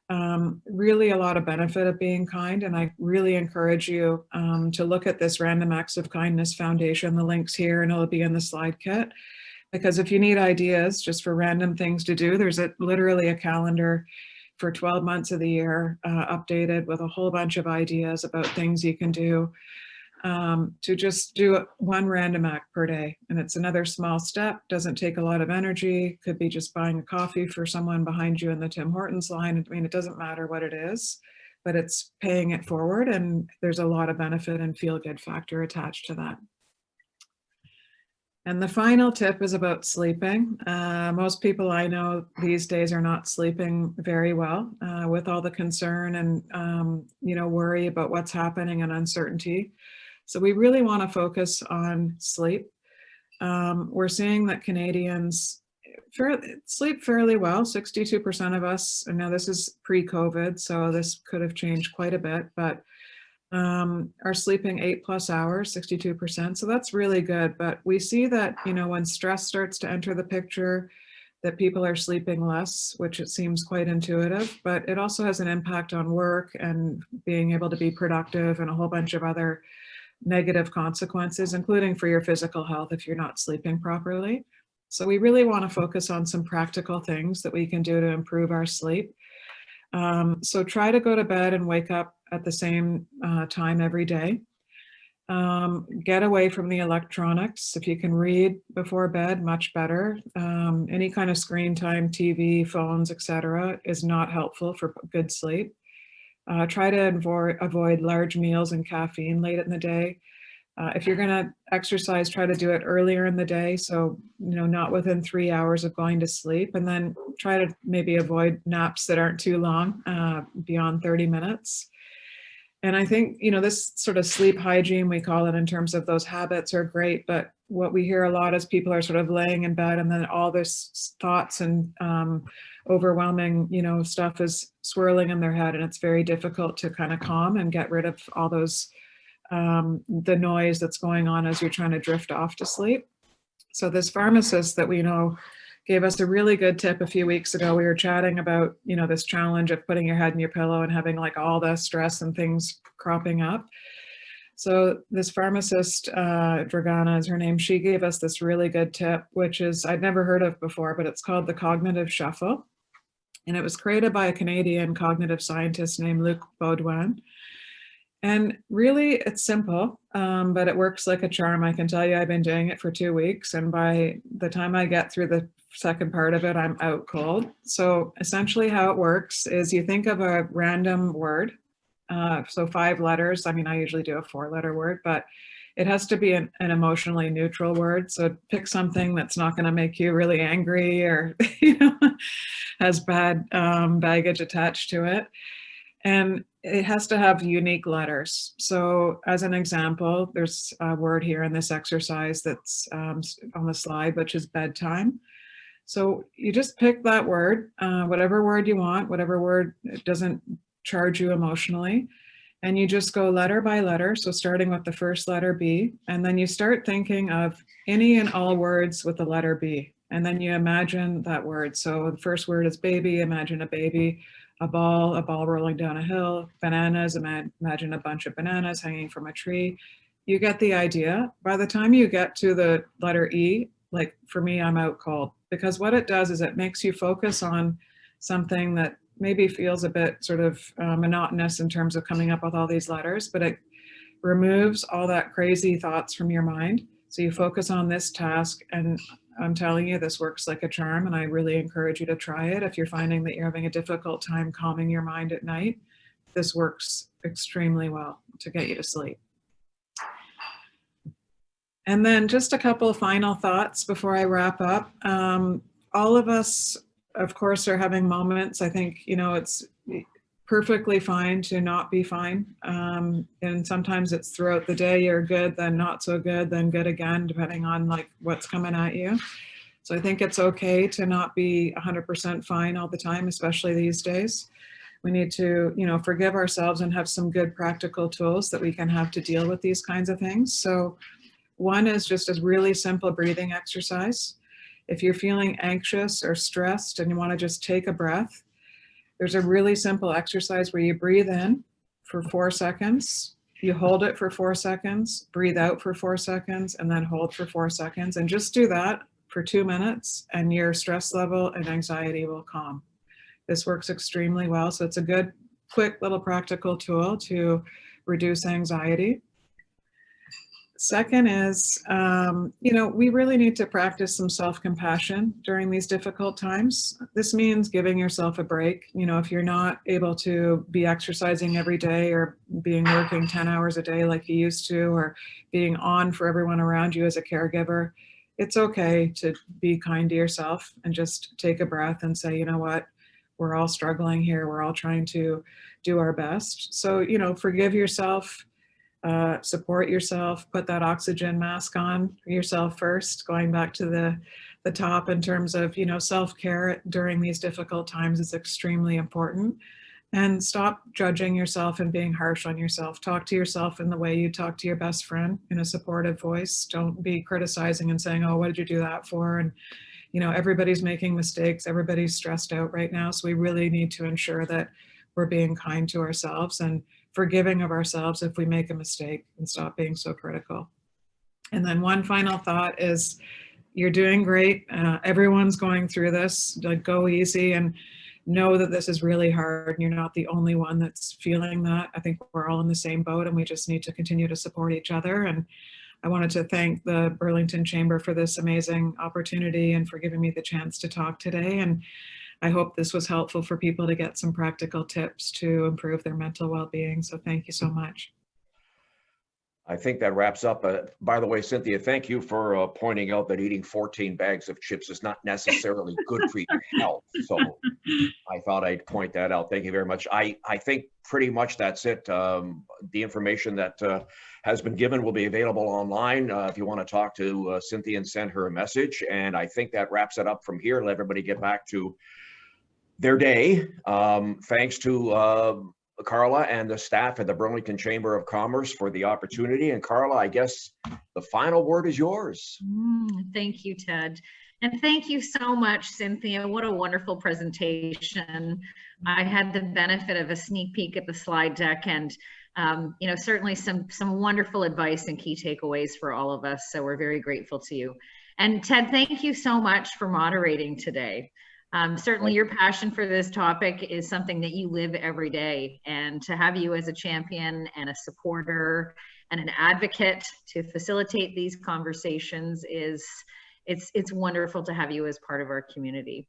really a lot of benefit of being kind. And I really encourage you to look at this Random Acts of Kindness Foundation. The link's here and it'll be in the slide kit. Because if you need ideas just for random things to do, there's literally a calendar for 12 months of the year updated with a whole bunch of ideas about things you can do to just do one random act per day. And it's another small step, doesn't take a lot of energy, could be just buying a coffee for someone behind you in the Tim Hortons line. I mean, it doesn't matter what it is, but it's paying it forward, and there's a lot of benefit and feel-good factor attached to that. And the final tip is about sleeping. Most people I know these days are not sleeping very well with all the concern and worry about what's happening and uncertainty. So we really want to focus on sleep. We're seeing that Canadians sleep fairly well. 62% of us, and now this is pre-COVID, so this could have changed quite a bit, but are sleeping 8+ hours, 62%. So that's really good. But we see that, when stress starts to enter the picture, that people are sleeping less, which it seems quite intuitive, but it also has an impact on work and being able to be productive and a whole bunch of other negative consequences, including for your physical health if you're not sleeping properly. So we really want to focus on some practical things that we can do to improve our sleep. So try to go to bed and wake up at the same time every day. Get away from the electronics. If you can read before bed, much better. Any kind of screen time, TV, phones, etc., is not helpful for good sleep. Try to avoid large meals and caffeine late in the day. If you're going to exercise, try to do it earlier in the day. So, not within 3 hours of going to sleep, and then try to maybe avoid naps that aren't too long, beyond 30 minutes. And I think, this sort of sleep hygiene, we call it, in terms of those habits are great. But what we hear a lot is people are sort of laying in bed and then all this thoughts and overwhelming, stuff is swirling in their head, and it's very difficult to kind of calm and get rid of all those the noise that's going on as you're trying to drift off to sleep. So this pharmacist that we know gave us a really good tip a few weeks ago. We were chatting about, this challenge of putting your head in your pillow and having like all the stress and things cropping up. So this pharmacist, Dragana is her name, she gave us this really good tip, which is I'd never heard of before, but it's called the cognitive shuffle. And it was created by a Canadian cognitive scientist named Luc Baudouin. And really, it's simple, but it works like a charm. I can tell you, I've been doing it for 2 weeks, and by the time I get through the second part of it, I'm out cold. So essentially how it works is you think of a random word, so 5 letters. I mean, I usually do a 4-letter word, but it has to be an emotionally neutral word. So pick something that's not going to make you really angry or, has bad baggage attached to it. And it has to have unique letters. So as an example, there's a word here in this exercise that's on the slide, which is bedtime. So you just pick that word, whatever word you want, whatever word doesn't charge you emotionally, and you just go letter by letter. So starting with the first letter B, and then you start thinking of any and all words with the letter B, and then you imagine that word. So the first word is baby, imagine a baby. A ball rolling down a hill. Bananas, imagine a bunch of bananas hanging from a tree. You get the idea. By the time you get to the letter E, like for me, I'm out cold, because what it does is it makes you focus on something that maybe feels a bit sort of monotonous in terms of coming up with all these letters, but it removes all that crazy thoughts from your mind. So you focus on this task, and I'm telling you, this works like a charm, and I really encourage you to try it. If you're finding that you're having a difficult time calming your mind at night, this works extremely well to get you to sleep. And then just a couple of final thoughts before I wrap up. All of us, of course, are having moments. I think, it's perfectly fine to not be fine. And sometimes it's throughout the day, you're good, then not so good, then good again, depending on like what's coming at you. So I think it's okay to not be 100% fine all the time, especially these days. We need to, forgive ourselves and have some good practical tools that we can have to deal with these kinds of things. So one is just a really simple breathing exercise. If you're feeling anxious or stressed and you want to just take a breath, There's a really simple exercise where you breathe in for 4 seconds, you hold it for 4 seconds, breathe out for 4 seconds, and then hold for 4 seconds. And just do that for 2 minutes and your stress level and anxiety will calm. This works extremely well. So it's a good, quick little practical tool to reduce anxiety. Second is, we really need to practice some self-compassion during these difficult times. This means giving yourself a break. If you're not able to be exercising every day or working 10 hours a day like you used to, or being on for everyone around you as a caregiver, it's okay to be kind to yourself and just take a breath and say, you know what, we're all struggling here. We're all trying to do our best. So, forgive yourself. Support yourself, put that oxygen mask on yourself first, going back to the top in terms of, self-care during these difficult times is extremely important. And stop judging yourself and being harsh on yourself. Talk to yourself in the way you talk to your best friend, in a supportive voice. Don't be criticizing and saying, oh, what did you do that for? And, everybody's making mistakes. Everybody's stressed out right now. So we really need to ensure that we're being kind to ourselves and forgiving of ourselves if we make a mistake, and stop being so critical. And then one final thought is, you're doing great. Everyone's going through this. Like, go easy and know that this is really hard. You're not the only one that's feeling that. I think we're all in the same boat, and we just need to continue to support each other. And I wanted to thank the Burlington Chamber for this amazing opportunity and for giving me the chance to talk today. And I hope this was helpful for people to get some practical tips to improve their mental well-being. So thank you so much. I think that wraps up. By the way, Cynthia, thank you for pointing out that eating 14 bags of chips is not necessarily good for your health. So I thought I'd point that out. Thank you very much. I think pretty much that's it. The information that has been given will be available online if you want to talk to Cynthia and send her a message. And I think that wraps it up from here. Let everybody get back to their day. Thanks to Carla and the staff at the Burlington Chamber of Commerce for the opportunity. And Carla, I guess the final word is yours. Thank you, Ted. And thank you so much, Cynthia. What a wonderful presentation. I had the benefit of a sneak peek at the slide deck, and certainly some wonderful advice and key takeaways for all of us. So we're very grateful to you. And Ted, thank you so much for moderating today. Certainly your passion for this topic is something that you live every day, and to have you as a champion and a supporter and an advocate to facilitate these conversations it's wonderful to have you as part of our community.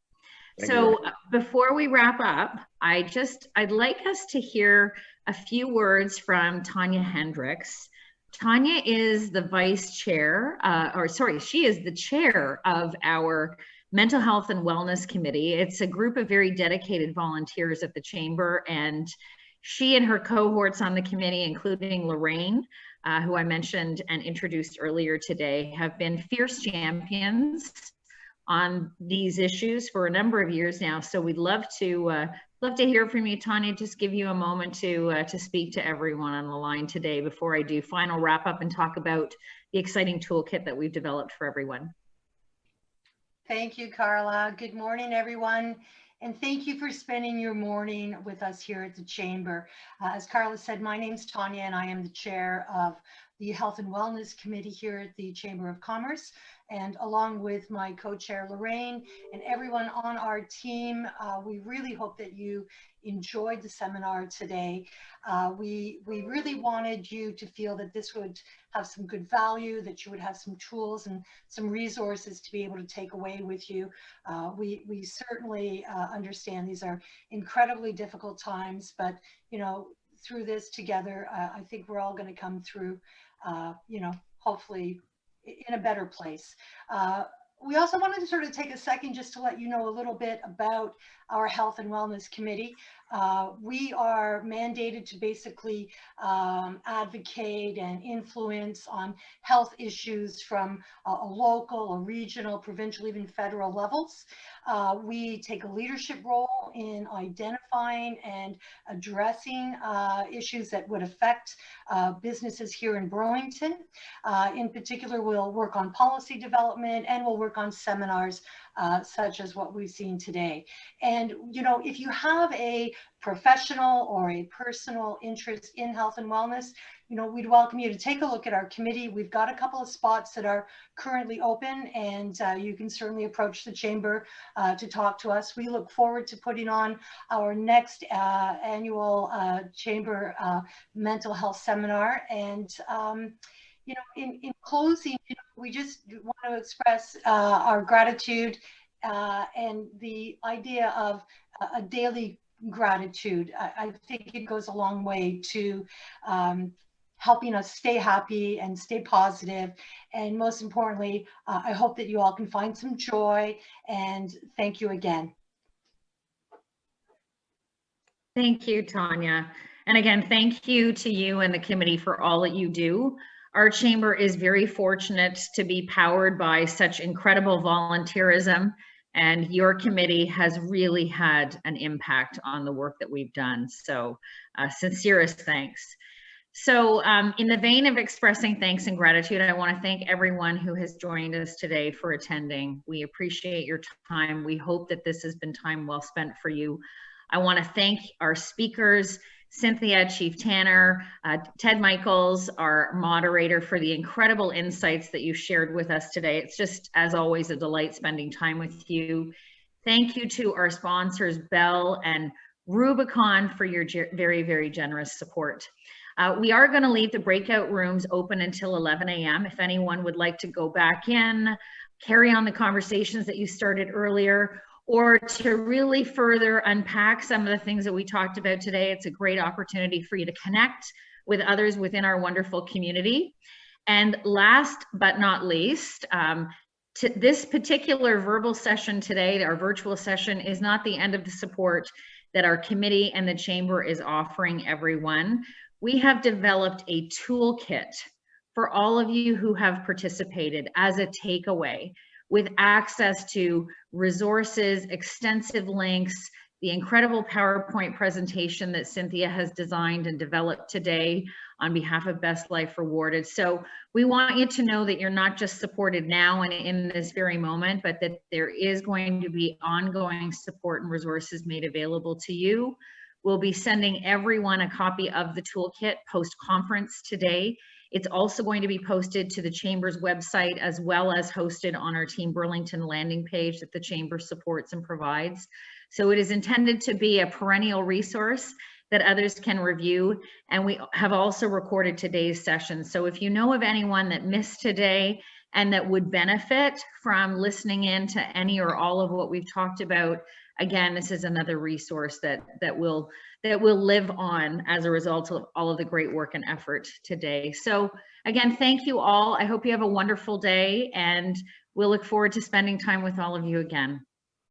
So before we wrap up, I'd like us to hear a few words from Tanya Hendricks. Tanya is the vice chair, she is the chair of our Mental Health and Wellness Committee. It's a group of very dedicated volunteers at the Chamber, and she and her cohorts on the committee, including Lorraine, who I mentioned and introduced earlier today, have been fierce champions on these issues for a number of years now. So we'd love to hear from you, Tanya. Just give you a moment to speak to everyone on the line today before I do final wrap up and talk about the exciting toolkit that we've developed for everyone. Thank you, Carla. Good morning, everyone. And thank you for spending your morning with us here at the Chamber. As Carla said, my name's Tanya, and I am the chair of the Health and Wellness Committee here at the Chamber of Commerce. And along with my co-chair, Lorraine, and everyone on our team, we really hope that you enjoyed the seminar today. We really wanted you to feel that this would have some good value, that you would have some tools and some resources to be able to take away with you. We certainly understand these are incredibly difficult times, but through this together, I think we're all going to come through, hopefully in a better place. We also wanted to sort of take a second just to let you know a little bit about our Health and Wellness Committee. We are mandated to basically advocate and influence on health issues from a local, a regional, provincial, even federal levels. We take a leadership role in identifying and addressing issues that would affect businesses here in Burlington. In particular, we'll work on policy development, and we'll work on seminars such as what we've seen today. And, you know, if you have a professional or a personal interest in health and wellness, you know, we'd welcome you to take a look at our committee. We've got a couple of spots that are currently open, and you can certainly approach the chamber to talk to us. We look forward to putting on our next annual chamber mental health seminar. And you know, in closing, you know, we just want to express our gratitude and the idea of a daily gratitude. I think it goes a long way to helping us stay happy and stay positive. And most importantly, I hope that you all can find some joy, and thank you again. Thank you, Tanya. And again, thank you to you and the committee for all that you do. Our chamber is very fortunate to be powered by such incredible volunteerism, and your committee has really had an impact on the work that we've done. So sincerest thanks. So in the vein of expressing thanks and gratitude, I want to thank everyone who has joined us today for attending. We appreciate your time. We hope that this has been time well spent for you. I want to thank our speakers, Cynthia, Chief Tanner, Ted Michaels, our moderator, for the incredible insights that you shared with us today. It's just, as always, a delight spending time with you. Thank you to our sponsors, Bell and Rubicon, for your very, very generous support. We are going to leave the breakout rooms open until 11 a.m. If anyone would like to go back in, carry on the conversations that you started earlier, or to really further unpack some of the things that we talked about today, it's a great opportunity for you to connect with others within our wonderful community. And last but not least, this particular verbal session today, our virtual session, is not the end of the support that our committee and the chamber is offering everyone. We have developed a toolkit for all of you who have participated as a takeaway, with access to resources, extensive links, the incredible PowerPoint presentation that Cynthia has designed and developed today on behalf of Best Life Rewarded. So we want you to know that you're not just supported now and in this very moment, but that there is going to be ongoing support and resources made available to you. We'll be sending everyone a copy of the toolkit post-conference today. It's also going to be posted to the Chamber's website, as well as hosted on our Team Burlington landing page that the Chamber supports and provides. So it is intended to be a perennial resource that others can review. And we have also recorded today's session. So if you know of anyone that missed today and that would benefit from listening in to any or all of what we've talked about, again, this is another resource that will live on as a result of all of the great work and effort today. So again, thank you all. I hope you have a wonderful day, and we'll look forward to spending time with all of you again.